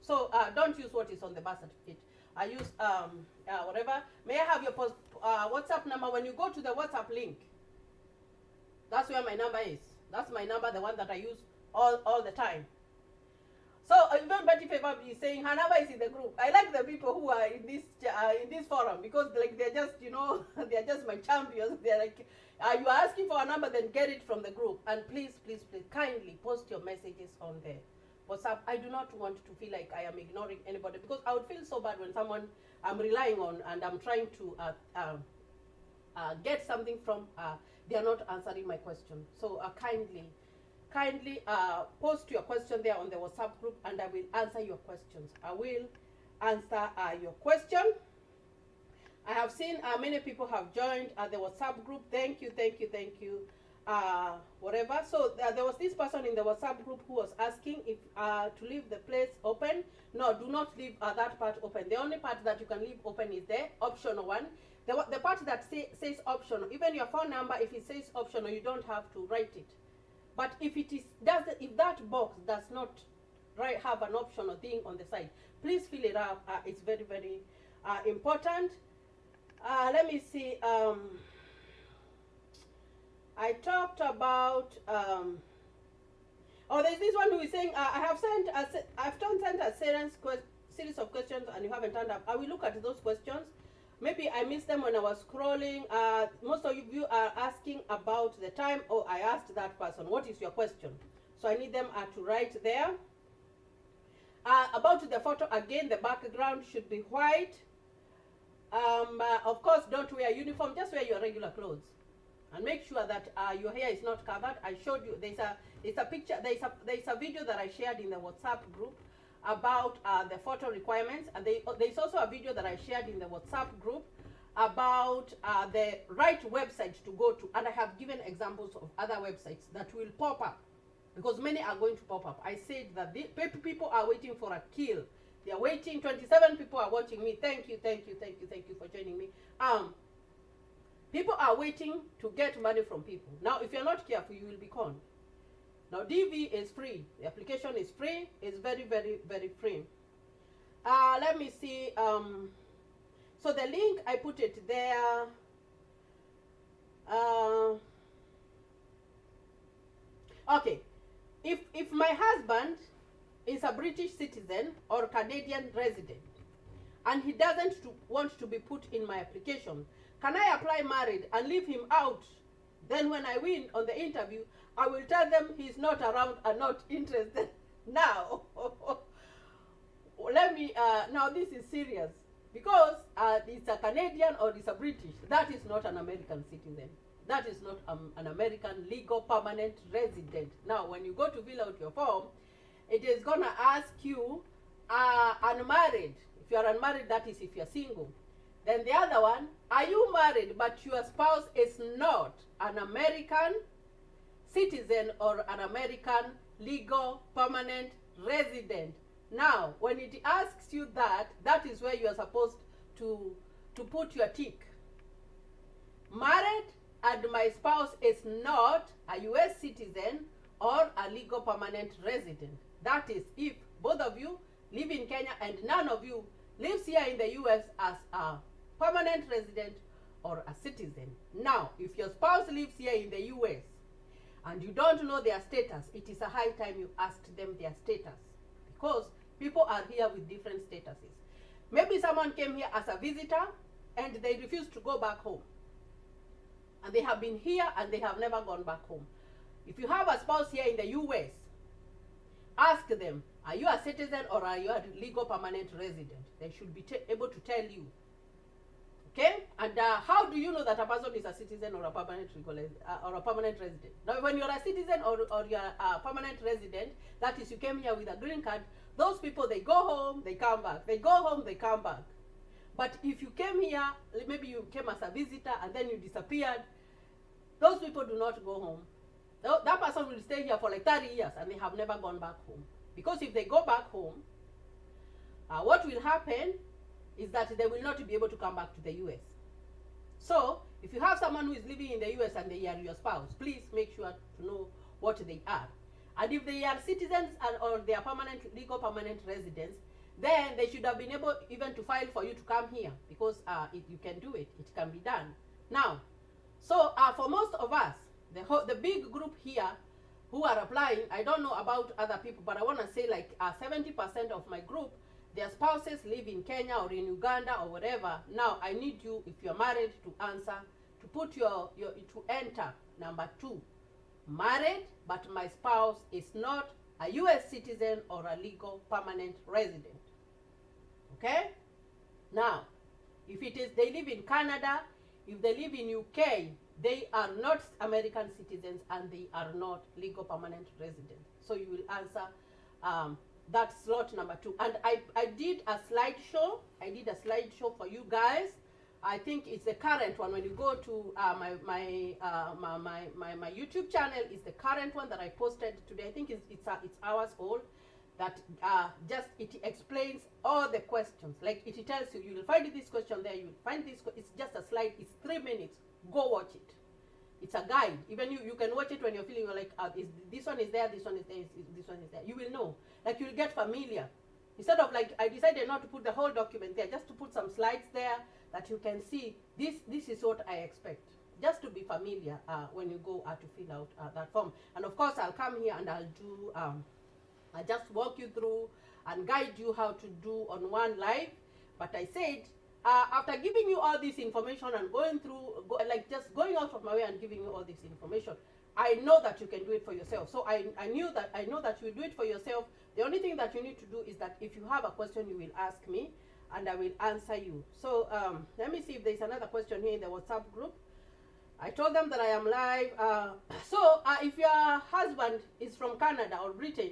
So don't use what is on the birth certificate. I use whatever. May I have your WhatsApp number? When you go to the WhatsApp link, that's where my number is. That's my number, the one that I use all the time. So even Betty Favor is saying her number is in the group. I like the people who are in this forum, because like they're just, you know, they're just my champions. They're like, you are asking for a number, then get it from the group. And please, please, please, kindly post your messages on there. WhatsApp. I do not want to feel like I am ignoring anybody, because I would feel so bad when someone I'm relying on and I'm trying to get something from, they are not answering my question. So kindly post your question there on the WhatsApp group, and I will answer your questions. I will answer your question. I have seen many people have joined the WhatsApp group. Thank you, thank you, thank you. Whatever. So there was this person in the WhatsApp group who was asking if to leave the place open. No, do not leave that part open. The only part that you can leave open is the optional one. The part that says optional, even your phone number, if it says optional, you don't have to write it. But if if that box does not have an optional thing on the side, please fill it up. It's very, very important. Let me see. I talked about. Oh, there's this one who is saying I've sent a series of questions and you haven't turned up. I will look at those questions. Maybe I missed them when I was scrolling. Most of you are asking about the time. Oh, I asked that person, what is your question? So I need them to write there. About the photo, again, the background should be white. Of course, don't wear uniform, just wear your regular clothes. And make sure that your hair is not covered. I showed you, there's a picture, there's a video that I shared in the WhatsApp group about the photo requirements, and there's also a video that I shared in the WhatsApp group about the right website to go to, and I have given examples of other websites that will pop up, because many are going to pop up. I said that the people are waiting for a kill. They are waiting. 27 people are watching me. Thank you, thank you, thank you, thank you for joining me. People are waiting to get money from people. Now, if you're not careful, you will be conned. Now, DV is free. The application is free. It's very, very, very free. Let me see. So the link, I put it there. Okay. If my husband is a British citizen or Canadian resident, and he doesn't want to be put in my application, can I apply married and leave him out? Then when I win on the interview, I will tell them he's not around and not interested. Now, let me, now this is serious. Because it's a Canadian or it's a British, that is not an American citizen. That is not an American legal permanent resident. Now, when you go to fill out your form, it is going to ask you, unmarried. If you are unmarried, that is if you're single. Then the other one, are you married but your spouse is not an American citizen or an American legal permanent resident? Now, when it asks you that, that is where you are supposed to put your tick. Married and my spouse is not a U.S. citizen or a legal permanent resident. That is if both of you live in Kenya and none of you lives here in the U.S. as a permanent resident or a citizen. Now, if your spouse lives here in the U.S. and you don't know their status, it is a high time you asked them their status, because people are here with different statuses. Maybe someone came here as a visitor and they refused to go back home. And they have been here and they have never gone back home. If you have a spouse here in the U.S., ask them, are you a citizen or are you a legal permanent resident? They should be able to tell you. Okay? And how do you know that a person is a citizen or a permanent resident? Now, when you're a citizen or you're a permanent resident, that is, you came here with a green card, those people, they go home, they come back. They go home, they come back. But if you came here, maybe you came as a visitor and then you disappeared, those people do not go home. That person will stay here for like 30 years and they have never gone back home. Because if they go back home, what will happen is that they will not be able to come back to the US. So, if you have someone who is living in the US and they are your spouse, please make sure to know what they are. And if they are citizens or they are legal permanent residents, then they should have been able even to file for you to come here, because you can do it. It can be done. Now, so for most of us, the big group here who are applying, I don't know about other people, but I want to say like 70% of my group, their spouses live in Kenya or in Uganda or whatever. Now, I need you, if you're married, to answer, to put to enter number 2. Married, but my spouse is not a US citizen or a legal permanent resident. Okay? Now, if it is they live in Canada, if they live in UK, they are not American citizens and they are not legal permanent residents. So you will answer that slot number 2. And I did a slideshow. I did a slideshow for you guys. I think it's the current one. When you go to my YouTube channel, is the current one that I posted today. I think it's hours old. That it explains all the questions. Like it tells you, you will find this question there. You will find this. It's just a slide. It's 3 minutes. Go watch it. It's a guide. Even you can watch it when you're feeling like this one is there, this one is there, this one is there. You will know. Like you'll get familiar. Instead of like, I decided not to put the whole document there, just to put some slides there that you can see. This is what I expect. Just to be familiar when you go to fill out that form. And of course, I'll come here and I'll do. I just walk you through and guide you how to do on one live. But I said, after giving you all this information and going through, just going out of my way and giving you all this information, I know that you can do it for yourself. So I know that you will do it for yourself. The only thing that you need to do is that if you have a question, you will ask me and I will answer you. So let me see if there's another question here in the WhatsApp group. I told them that I am live. So if your husband is from Canada or Britain,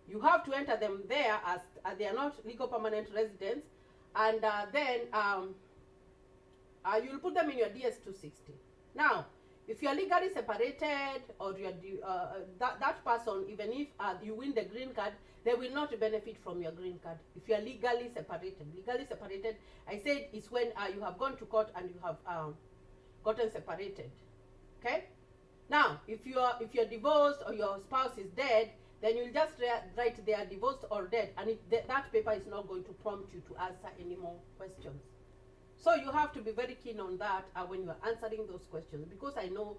you have to enter them there as they are not legal permanent residents, and then you'll put them in your DS-260. Now, if you are legally separated, or you are that person, even if you win the green card, they will not benefit from your green card. If you are legally separated, I said it's when you have gone to court and you have gotten separated. Okay. Now, if you're divorced or your spouse is dead, then you'll just write they are divorced or dead, and that paper is not going to prompt you to answer any more questions. So you have to be very keen on that when you are answering those questions, because I know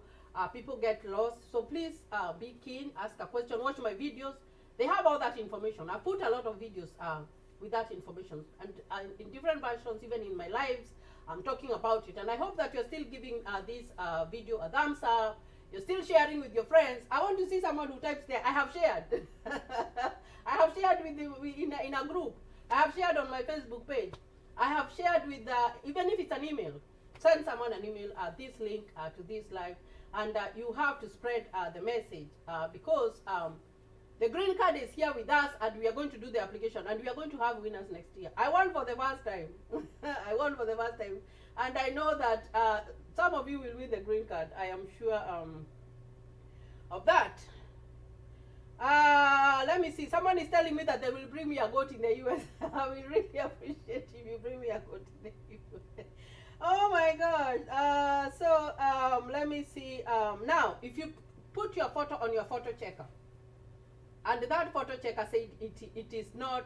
people get lost. So please be keen, ask a question, watch my videos. They have all that information. I put a lot of videos with that information, and in different versions, even in my lives, I'm talking about it. And I hope that you're still giving this video a thumbs up. You're still sharing with your friends. I want to see someone who types there, I have shared. I have shared in a group. I have shared on my Facebook page. I have shared with, even if it's an email, send someone an email, this link to this live, and you have to spread the message because the green card is here with us, and we are going to do the application, and we are going to have winners next year. I won for the first time. I won for the first time. And I know that some of you will win the green card. I am sure of that. Let me see. Someone is telling me that they will bring me a goat in the US. I will really appreciate if you bring me a goat in the US. Oh my God. So let me see. Now, if you put your photo on your photo checker, and that photo checker said it is not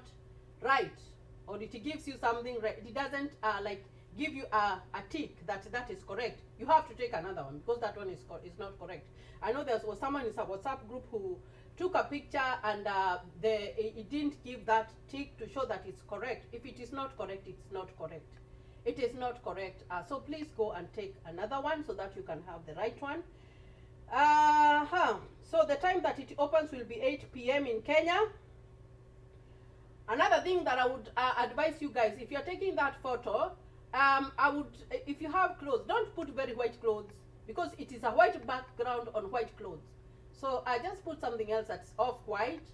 right, or it gives you something right, it doesn't like give you a tick that is correct, you have to take another one, because that one is not correct. I know there was someone in a WhatsApp group who took a picture and it didn't give that tick to show that it's correct. If it is not correct, it's not correct. It is not correct. So please go and take another one so that you can have the right one. So the time that it opens will be 8 p.m. in Kenya. Another thing that I would advise you guys, if you're taking that photo, I would, if you have clothes, don't put very white clothes, because it is a white background on white clothes. So I just put something else that's off-white,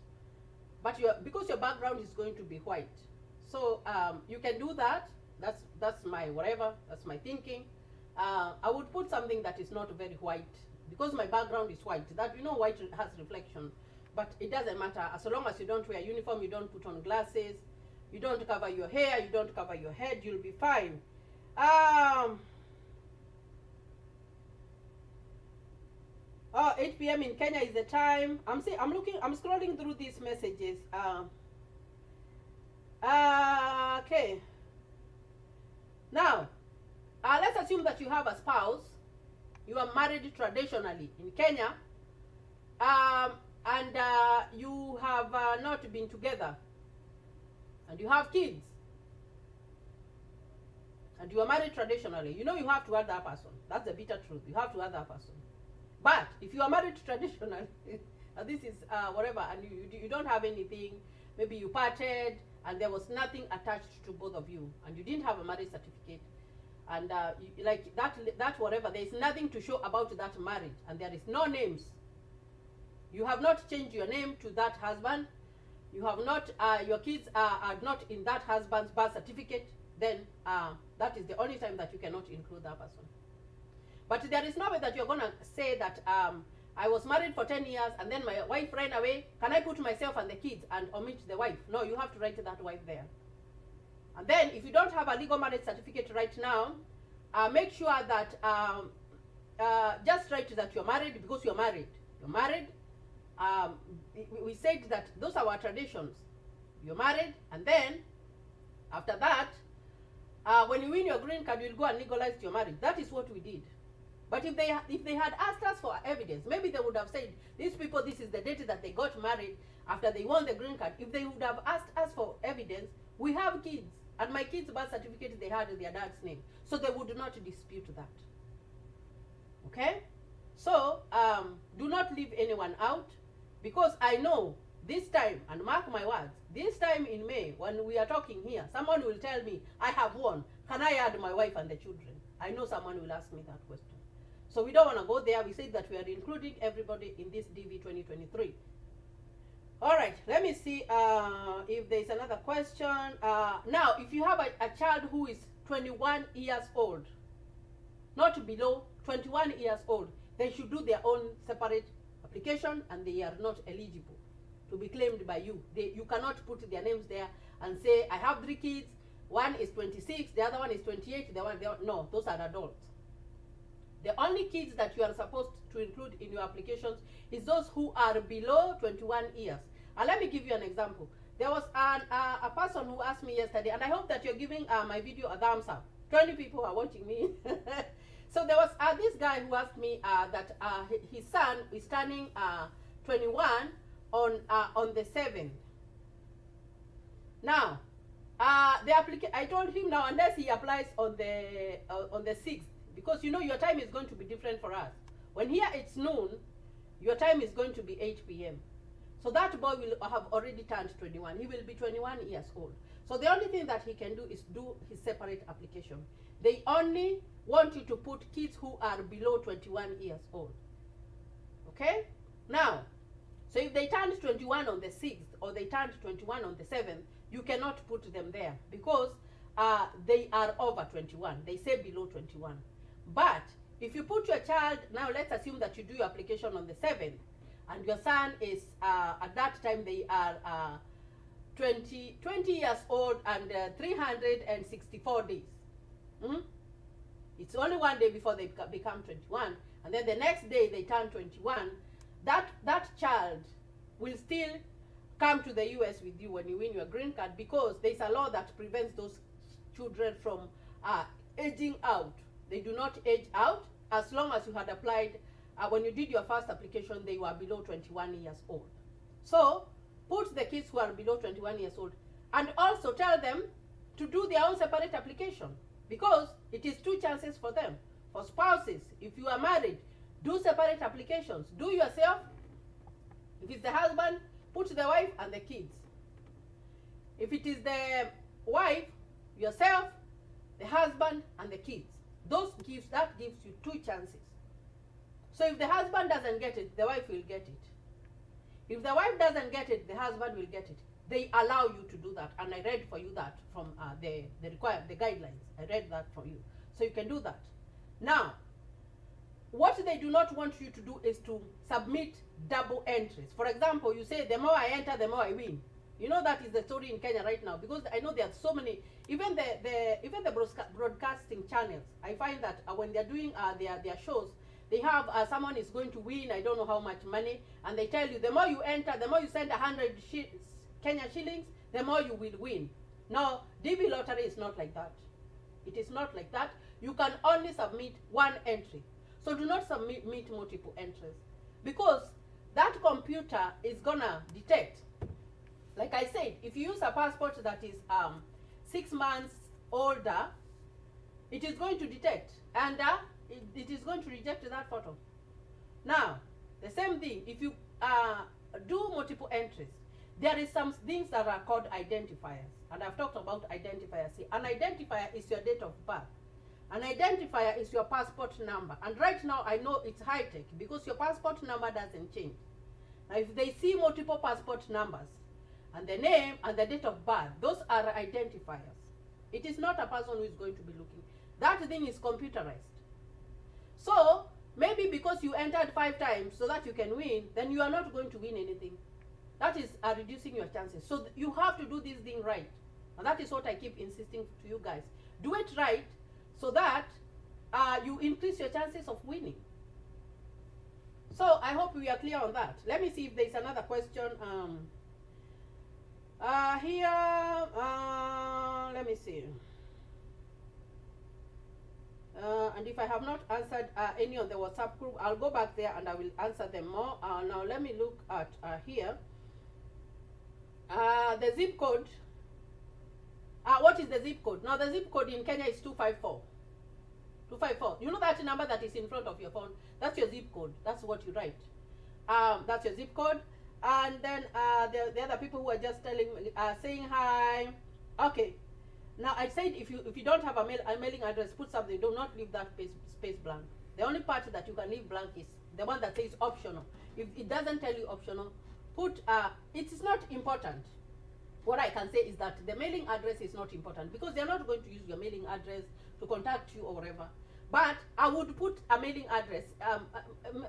but because your background is going to be white. So you can do that. That's my whatever. That's my thinking. I would put something that is not very white, because my background is white. That, you know, white has reflection, but it doesn't matter as long as you don't wear uniform, you don't put on glasses, you don't cover your hair, you don't cover your head, you'll be fine. 8 p.m. in Kenya is the time. I'm scrolling through these messages. Okay. Now, let's assume that you have a spouse. You are married traditionally in Kenya, and you have not been together, and you have kids, and you are married traditionally. You know you have to add that person. That's the bitter truth. You have to add that person. But if you are married traditionally, and this is whatever, and you don't have anything, maybe you parted, and there was nothing attached to both of you, and you didn't have a marriage certificate, and like that whatever, there is nothing to show about that marriage, and there is no names. You have not changed your name to that husband. You have not, your kids are not in that husband's birth certificate. Then that is the only time that you cannot include that person. But there is no way that you're going to say that I was married for 10 years and then my wife ran away. Can I put myself and the kids and omit the wife? No, you have to write that wife there. And then if you don't have a legal marriage certificate right now, make sure that just write that you're married because you're married. You're married. We said that those are our traditions. You're married, and then after that, when you win your green card, you'll go and legalize your marriage. That is what we did. But if they had asked us for evidence, maybe they would have said, these people, this is the date that they got married after they won the green card. If they would have asked us for evidence, we have kids, and my kids' birth certificate, they had their dad's name, so they would not dispute that. Okay? So do not leave anyone out, because I know this time, and mark my words, this time in May, when we are talking here, someone will tell me, I have won. Can I add my wife and the children? I know someone will ask me that question. So we don't want to go there. We said that we are including everybody in this DV 2023. All right, let me see if there's another question. Now, if you have a child who is 21 years old, not below 21 years old, they should do their own separate application, and they are not eligible to be claimed by you. You cannot put their names there and say, I have 3 kids, one is 26, the other one is 28, no, those are adults. The only kids that you are supposed to include in your applications is those who are below 21 years. And let me give you an example. There was a person who asked me yesterday, and I hope that you're giving my video a thumbs up. 20 people are watching me. So there was this guy who asked me that his son is turning 21 on the 7th. Now, I told him now, unless he applies on the 6th, because you know your time is going to be different for us. When here it's noon, your time is going to be 8 p.m. So that boy will have already turned 21. He will be 21 years old. So the only thing that he can do is do his separate application. They only want you to put kids who are below 21 years old. Okay? Now, so if they turned 21 on the 6th or they turned 21 on the 7th, you cannot put them there because they are over 21. They say below 21. But if you put your child, now let's assume that you do your application on the 7th, and your son is, at that time they are 20 years old and 364 days. It's only one day before they become 21, and then the next day they turn 21. That child will still come to the US with you when you win your green card, because there's a law that prevents those children from aging out. They do not age out as long as you had applied, when you did your first application, they were below 21 years old. So put the kids who are below 21 years old, and also tell them to do their own separate application, because it is 2 chances for them. For spouses, if you are married, do separate applications. Do yourself. If it's the husband, put the wife and the kids. If it is the wife, yourself, the husband, and the kids. That gives you 2 chances. So if the husband doesn't get it, the wife will get it. If the wife doesn't get it, the husband will get it. They allow you to do that, and I read for you that from the guidelines. I read that for you, so you can do that. Now, what they do not want you to do is to submit double entries. For example, you say the more I enter, the more I win. You know that is the story in Kenya right now, because I know there are so many, even the broadcasting channels. I find that when they're doing their shows, they have someone is going to win, I don't know how much money, and they tell you the more you enter, the more you send 100 Kenya shillings, the more you will win. No, DV lottery is not like that. It is not like that. You can only submit one entry. So do not submit multiple entries, because that computer is gonna detect. Like I said, if you use a passport that is 6 months older, it is going to detect, and it is going to reject that photo. Now, the same thing, if you do multiple entries, there is some things that are called identifiers, and I've talked about identifiers. See, an identifier is your date of birth. An identifier is your passport number, and right now I know it's high-tech because your passport number doesn't change. Now, if they see multiple passport numbers, and the name and the date of birth, those are identifiers. It is not a person who is going to be looking. That thing is computerized. So maybe because you entered 5 times so that you can win, then you are not going to win anything. That is reducing your chances. So you have to do this thing right, and that is what I keep insisting to you guys. Do it right so that you increase your chances of winning. So I hope we are clear on that. Let me see if there is another question. Here, let me see. And if I have not answered any on the WhatsApp group, I'll go back there and I will answer them more. Now let me look at here. The zip code. What is the zip code? Now the zip code in Kenya is 254. 254. You know that number that is in front of your phone? That's your zip code. That's what you write. That's your zip code. And then the other people who are just telling, saying hi. Okay. Now I said if you don't have a mailing address, put something. Do not leave that space blank. The only part that you can leave blank is the one that says optional. If it doesn't tell you optional, put it is not important. What I can say is that the mailing address is not important because they're not going to use your mailing address to contact you or whatever. But I would put a mailing address,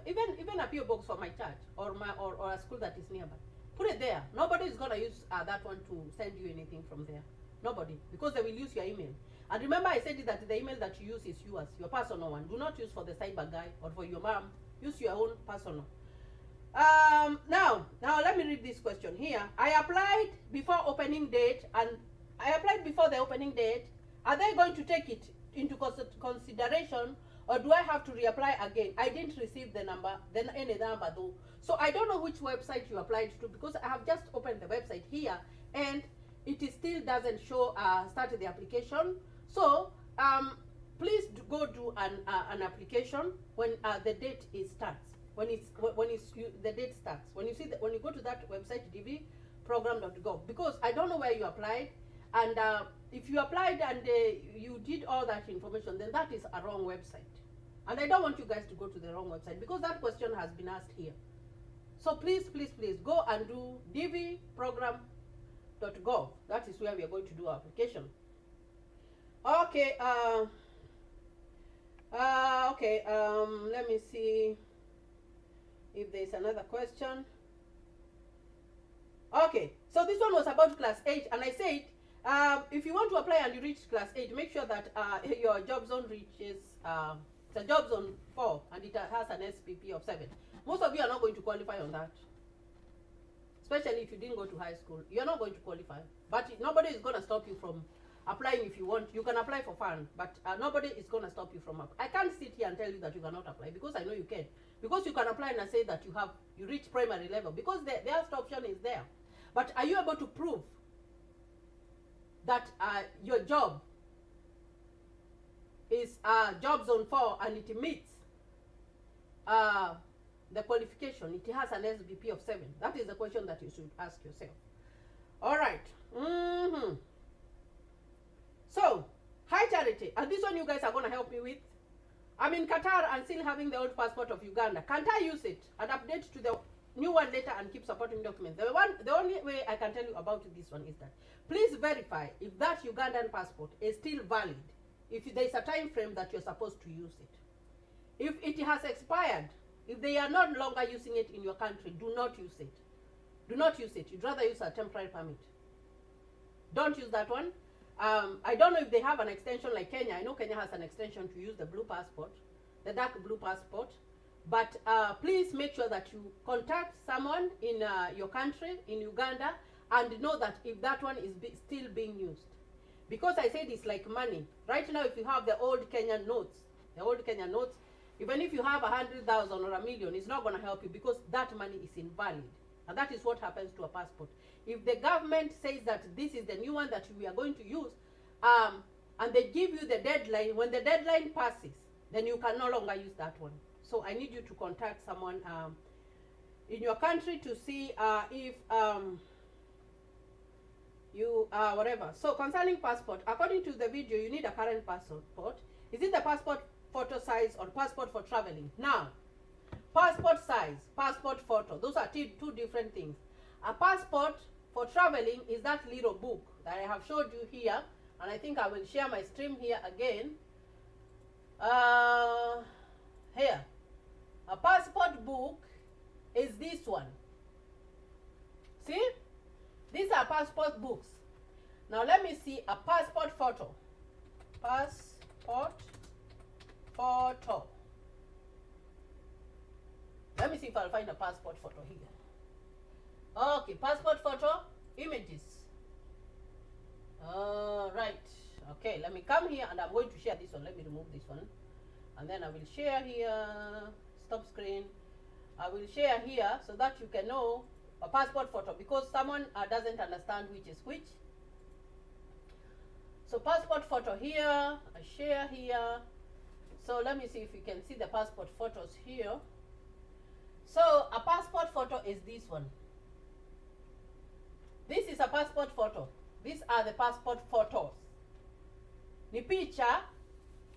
even a PO box for my church or a school that is nearby. Put it there. Nobody is gonna use that one to send you anything from there. Nobody, because they will use your email. And remember, I said that the email that you use is yours, your personal one. Do not use for the cyber guy or for your mom. Use your own personal. Now let me read this question here. I applied before opening date, and I applied before the opening date. Are they going to take it into consideration, or do I have to reapply again? I didn't receive the number, then any number though. So I don't know which website you applied to, because I have just opened the website here and it still doesn't show started the application. So please go do an application when the date starts. When the date starts. When you go to that website, dvprogram.gov, because I don't know where you applied, and if you applied and you did all that information, then that is a wrong website. And I don't want you guys to go to the wrong website, because that question has been asked here. So please go and do dvprogram.gov. That is where we are going to do our application. Okay. Let me see if there's another question. Okay, so this one was about class 8, and I said if you want to apply and you reach class 8, make sure that your job zone reaches the job zone 4 and it has an SPP of 7. Most of you are not going to qualify on that, especially if you didn't go to high school. You're not going to qualify, but nobody is going to stop you from applying. If you want, you can apply for fun, but nobody is going to stop you from I can't sit here and tell you that you cannot apply, because I know you can. Because you can apply and say that you reach primary level, because the first option is there. But are you able to prove that your job is job zone 4 and it meets the qualification? It has an SBP of 7. That is the question that you should ask yourself. All right. So, hi Charity, and this one you guys are going to help me with. I'm in Qatar and still having the old passport of Uganda. Can't I use it and update to the new one later and keep supporting documents? The only way I can tell you about this one is that please verify if that Ugandan passport is still valid, if there is a time frame that you're supposed to use it. If it has expired, if they are not longer using it in your country, do not use it. Do not use it. You'd rather use a temporary permit. Don't use that one. I don't know if they have an extension like Kenya. I know Kenya has an extension to use the blue passport, the dark blue passport. But please make sure that you contact someone in your country, in Uganda, and know that if that one is still being used. Because I said it's like money. Right now, if you have the old Kenyan notes, even if you have 100,000 or a million, it's not going to help you because that money is invalid. And that is what happens to a passport. If the government says that this is the new one that we are going to use, and they give you the deadline, when the deadline passes, then you can no longer use that one. So I need you to contact someone in your country to see if you whatever. So concerning passport, according to the video, you need a current passport. Is it the passport photo size or passport for traveling? Now, passport size, passport photo, those are two different things. A passport for traveling is that little book that I have showed you here, and I think I will share my stream here again. Here, a passport book is this one. See, these are passport books. Now let me see a passport photo. Passport photo. Let me see if I'll find a passport photo here. Okay, passport photo, images. Right. Okay, let me come here and I'm going to share this one. Let me remove this one. And then I will share here. Stop screen. I will share here so that you can know a passport photo because someone doesn't understand which is which. So passport photo here. I share here. So let me see if you can see the passport photos here. So a passport photo is this one. This is a passport photo. These are the passport photos. Ni picha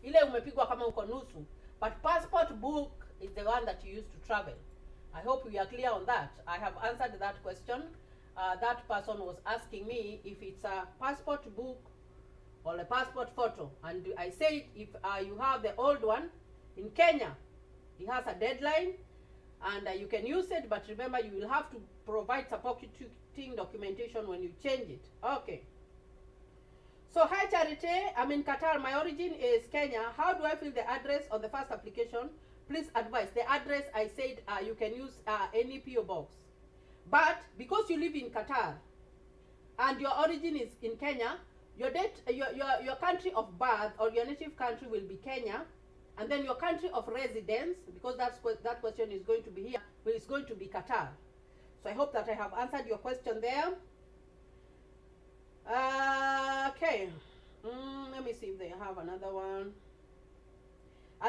ile umepigwa kama uko nusu. But passport book is the one that you use to travel. I hope we are clear on that. I have answered that question. That person was asking me if it's a passport book or a passport photo. And I said if you have the old one, in Kenya, it has a deadline and you can use it, but remember you will have to provide supporting documentation when you change it. Okay. So hi Charity, I'm in Qatar. My origin is Kenya. How do I fill the address on the first application? Please advise. The address I said you can use any PO box. But because you live in Qatar and your origin is in Kenya, your country of birth or your native country will be Kenya, and then your country of residence, because that question is going to be here, is going to be Qatar. So I hope that I have answered your question there. Okay. Let me see if they have another one.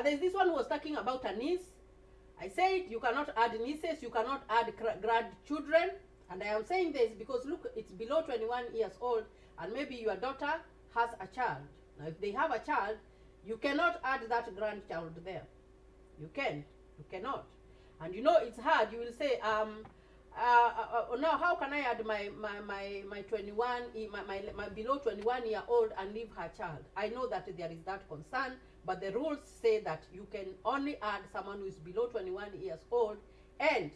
There's this one who was talking about a niece. I said you cannot add nieces, you cannot add grandchildren. And I am saying this because look, it's below 21 years old and maybe your daughter has a child. Now if they have a child, you cannot add that grandchild there. You cannot. And you know it's hard. You will say, now how can I add my 21, my below 21 year old and leave her child? I know that there is that concern, but the rules say that you can only add someone who is below 21 years old, and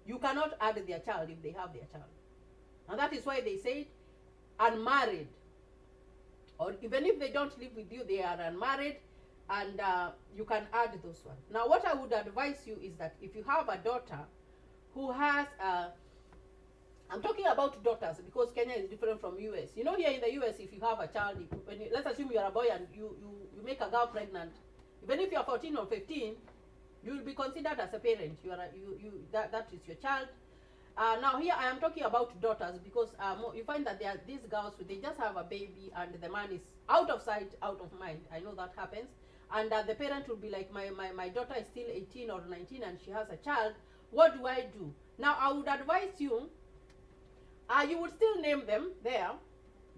you cannot add their child if they have their child. And that is why they say unmarried, or even if they don't live with you, they are unmarried, and you can add those ones. Now what I would advise you is that if you have a daughter who has I'm talking about daughters because Kenya is different from US. You know, here in the US, if you have a child, let's assume you are a boy and you make a girl pregnant, even if you are 14 or 15, you will be considered as a parent. That is your child. Now here I am talking about daughters because you find that there are these girls who they just have a baby and the man is out of sight, out of mind. I know that happens, and the parent will be like, my daughter is still 18 or 19 and she has a child. What do I do? Now I would advise you, you would still name them there,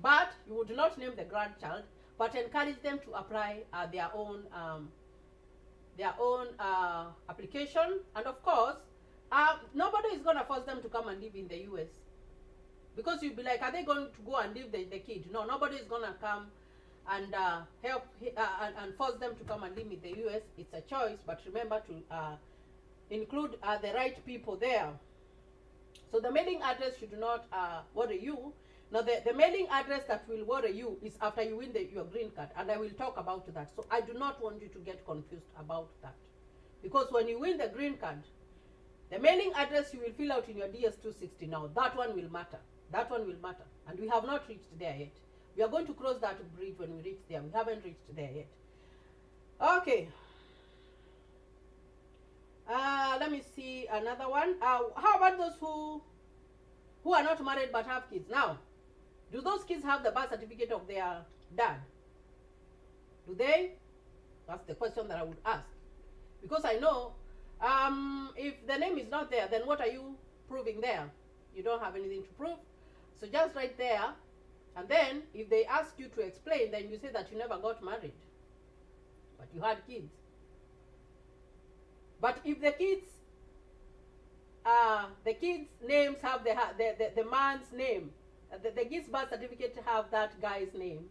but you would not name the grandchild, but encourage them to apply their own application. And of course, nobody is going to force them to come and live in the US, because you'll be like, are they going to go and leave the kid? No, nobody is going to come and help and force them to come and live in the US. It's a choice, but remember to include the right people there. So the mailing address should not worry you. Now the mailing address that will worry you is after you win your green card, and I will talk about that. So I do not want you to get confused about that, because when you win the green card, the mailing address you will fill out in your DS-260 now, that one will matter. That one will matter, and we have not reached there yet. We are going to cross that bridge when we reach there. We haven't reached there yet. Okay. Let me see another one. How about those who are not married but have kids? Now, do those kids have the birth certificate of their dad? Do they? That's the question that I would ask. Because I know if the name is not there, then what are you proving there? You don't have anything to prove. So just right there, and then if they ask you to explain, then you say that you never got married, but you had kids. But if the kids names have the man's name, the kids' birth certificate have that guy's name,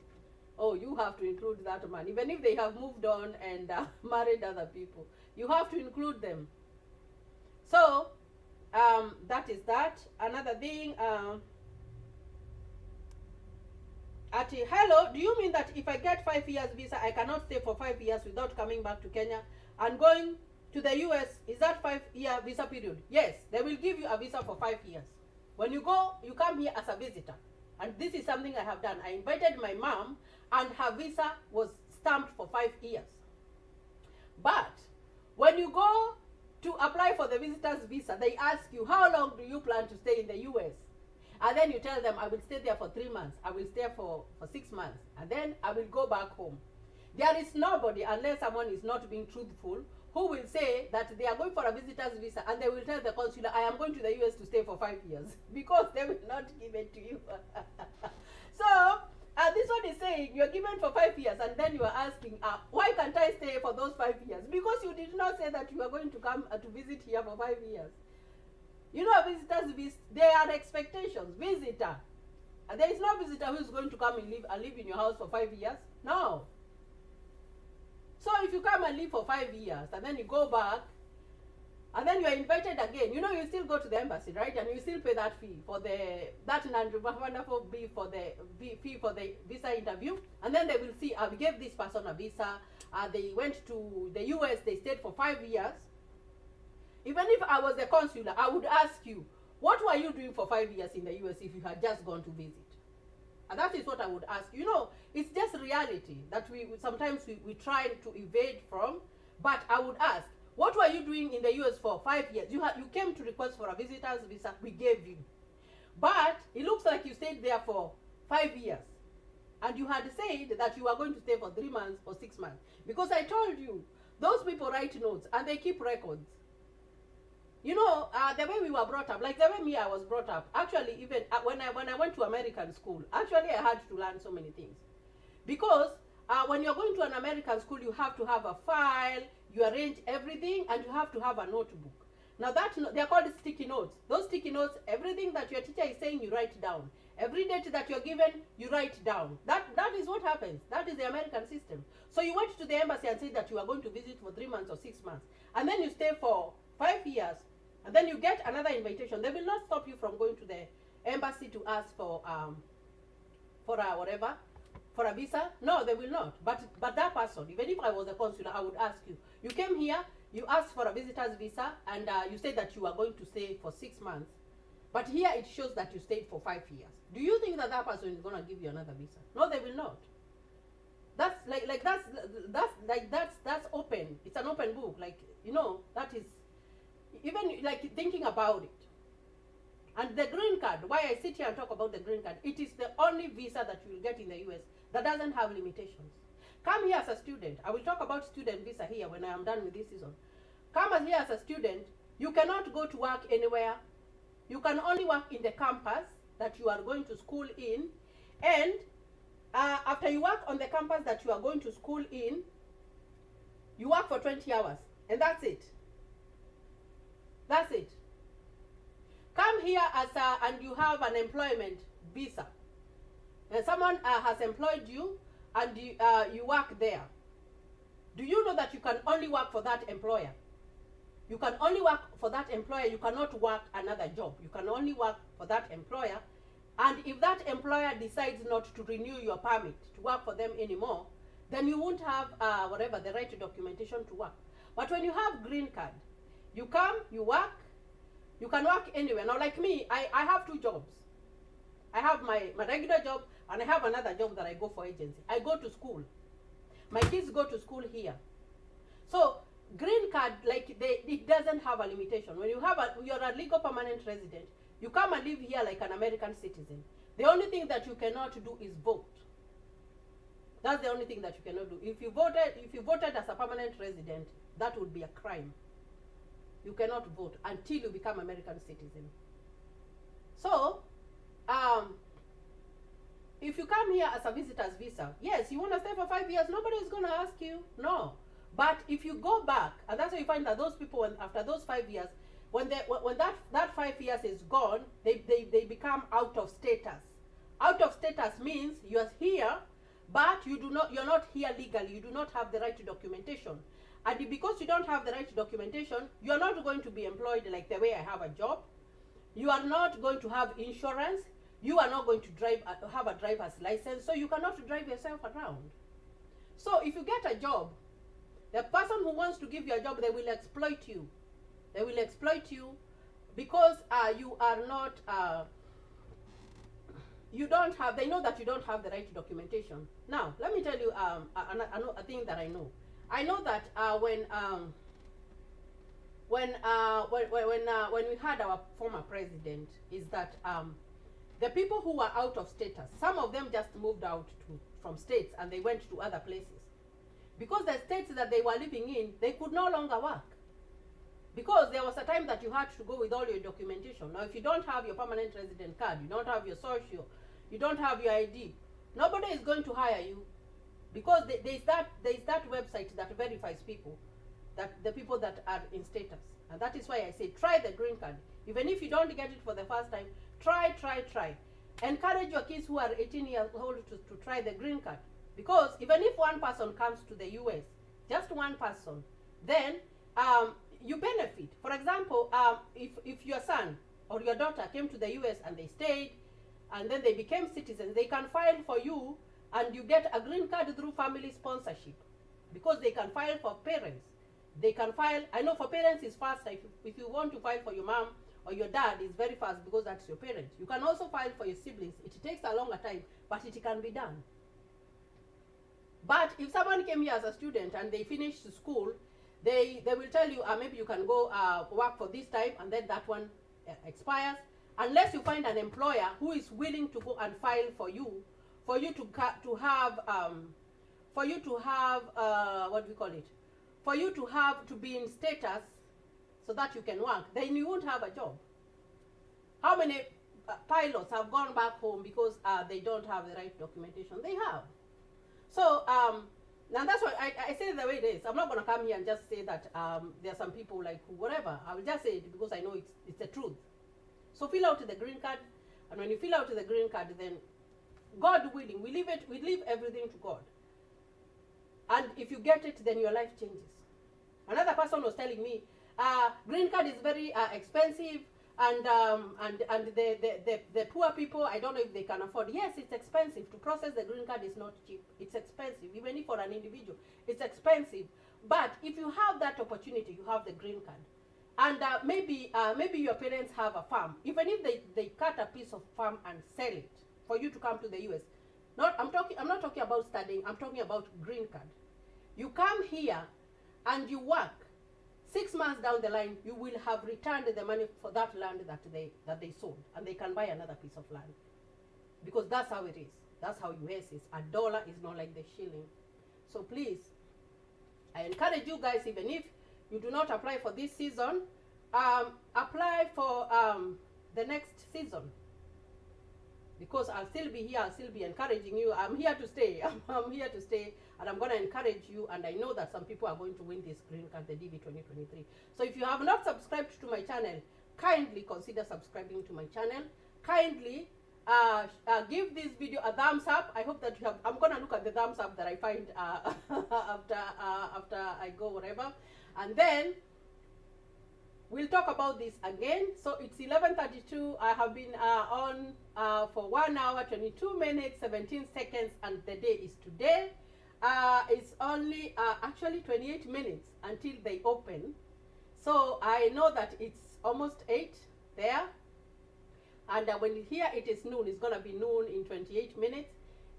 oh, you have to include that man. Even if they have moved on and married other people, you have to include them. So that is that. Another thing, hello, do you mean that if I get 5 years visa, I cannot stay for 5 years without coming back to Kenya and going to the US? Is that 5-year visa period? Yes, they will give you a visa for 5 years. When you go, you come here as a visitor. And this is something I have done. I invited my mom, and her visa was stamped for 5 years. But when you go to apply for the visitor's visa, they ask you, how long do you plan to stay in the US? And then you tell them, I will stay there for 3 months. I will stay for 6 months. And then I will go back home. There is nobody, unless someone is not being truthful, who will say that they are going for a visitor's visa and they will tell the consular, I am going to the US to stay for 5 years, because they will not give it to you. So this one is saying you're given for 5 years, and then you are asking, why can't I stay for those 5 years? Because you did not say that you are going to come to visit here for 5 years. You know, visitors, there are expectations. Visitor. And there is no visitor who is going to come and live in your house for 5 years. No. So if you come and live for 5 years, and then you go back, and then you are invited again, you know, you still go to the embassy, right? And you still pay that fee for that wonderful fee for the visa interview. And then they will see, we gave this person a visa. They went to the US, they stayed for 5 years. Even if I was the consular, I would ask you, what were you doing for 5 years in the US if you had just gone to visit? And that is what I would ask. You know, it's just reality that we sometimes try to evade from. But I would ask, what were you doing in the US for 5 years? You came to request for a visitor's visa, we gave you. But it looks like you stayed there for 5 years. And you had said that you were going to stay for 3 months or 6 months. Because I told you, those people write notes and they keep records. You know, the way we were brought up, like the way I was brought up, actually, even when I went to American school, actually I had to learn so many things. Because when you're going to an American school, you have to have a file, you arrange everything, and you have to have a notebook. Now they're called sticky notes. Those sticky notes, everything that your teacher is saying, you write down. Every date that you're given, you write down. That is what happens. That is the American system. So you went to the embassy and said that you are going to visit for 3 months or 6 months. And then you stay for 5 years. And then you get another invitation. They will not stop you from going to the embassy to ask for a visa. No, they will not. But that person, even if I was a consular, I would ask you. You came here, you asked for a visitor's visa, and you said that you are going to stay for 6 months. But here it shows that you stayed for 5 years. Do you think that person is going to give you another visa? No, they will not. That's that's open. It's an open book. Like, you know, that is. Even like thinking about it. And the green card, why I sit here and talk about the green card, it is the only visa that you will get in the US that doesn't have limitations. Come here as a student. I will talk about student visa here when I am done with this season. Come here as a student. You cannot go to work anywhere. You can only work in the campus that you are going to school in. And after you work on the campus that you are going to school in, you work for 20 hours. And that's it. That's it. Come here and you have an employment visa. And someone has employed you, and you work there, do you know that you can only work for that employer? You can only work for that employer. You cannot work another job. You can only work for that employer. And if that employer decides not to renew your permit to work for them anymore, then you won't have the right documentation to work. But when you have green card, you come, you work, you can work anywhere. Now, like me, I have 2 jobs. I have my regular job, and I have another job that I go for agency. I go to school. My kids go to school here. So green card, like it doesn't have a limitation. When you're a legal permanent resident, you come and live here like an American citizen. The only thing that you cannot do is vote. That's the only thing that you cannot do. If you voted as a permanent resident, that would be a crime. You cannot vote until you become American citizen. So, if you come here as a visitor's visa, yes, you want to stay for 5 years, nobody is going to ask you, no. But if you go back, and that's why you find that those people, after those 5 years, when that 5 years is gone, they become out of status. Out of status means you're here, but you're not here legally. You do not have the right documentation. And because you don't have the right documentation, you're not going to be employed like the way I have a job. You are not going to have insurance. You are not going to have a driver's license, so you cannot drive yourself around. So if you get a job, the person who wants to give you a job, they will exploit you. They will exploit you because you are not, they know that you don't have the right documentation. Now, let me tell you a thing that I know. I know that when we had our former president, is that the people who were out of status, some of them just moved out from states and they went to other places. Because the states that they were living in, they could no longer work. Because there was a time that you had to go with all your documentation. Now, if you don't have your permanent resident card, you don't have your social, you don't have your ID, nobody is going to hire you. Because there is that website that verifies people, that the people that are in status. And that is why I say try the green card. Even if you don't get it for the first time, try. Encourage your kids who are 18 years old to try the green card. Because even if one person comes to the US, just one person, then you benefit. For example, if your son or your daughter came to the US and they stayed, and then they became citizens, they can file for you, and you get a green card through family sponsorship. Because they can file for parents. They can file, I know for parents it's faster. If you want to file for your mom or your dad, it's very fast because that's your parent. You can also file for your siblings. It takes a longer time, but it can be done. But if someone came here as a student and they finished school, they will tell you maybe you can go work for this time, and then that one expires, unless you find an employer who is willing to go and file for you to have what do we call it? For you to be in status so that you can work. Then you won't have a job. How many pilots have gone back home because they don't have the right documentation? They have. So now that's why I say it the way it is. I'm not going to come here and just say that there are some people like whatever. I will just say it because I know it's the truth. So fill out the green card, and when you fill out the green card, then God willing, we leave everything to God. And if you get it, then your life changes. Another person was telling me, green card is very expensive, and the poor people, I don't know if they can afford. Yes, it's expensive. To process the green card is not cheap. It's expensive, even if for an individual, it's expensive. But if you have that opportunity, you have the green card. And maybe your parents have a farm. Even if they cut a piece of farm and sell it for you to come to the US. I'm not talking about studying, I'm talking about green card. You come here and you work. 6 months down the line, you will have returned the money for that land that they sold, and they can buy another piece of land. Because that's how it is. That's how US is. A dollar is not like the shilling. So please, I encourage you guys, even if you do not apply for this season, apply for the next season. Because I'll still be here, I'll still be encouraging you. I'm here to stay. I'm here to stay, and I'm going to encourage you. And I know that some people are going to win this green card, the DV 2023. So if you have not subscribed to my channel, kindly consider subscribing to my channel. Kindly give this video a thumbs up. I hope that you have. I'm gonna look at the thumbs up that I find after I go whatever, and then we'll talk about this again. So it's 11:32. I have been on for 1 hour, 22 minutes, 17 seconds, and the day is today. It's only actually 28 minutes until they open. So I know that it's almost 8 there. And when here it is noon, it's going to be noon in 28 minutes.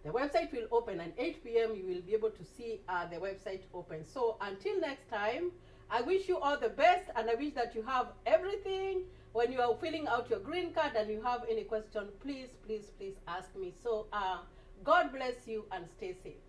The website will open at 8 p.m. You will be able to see the website open. So until next time, I wish you all the best, and I wish that you have everything. When you are filling out your green card and you have any question, please, please, please ask me. So God bless you and stay safe.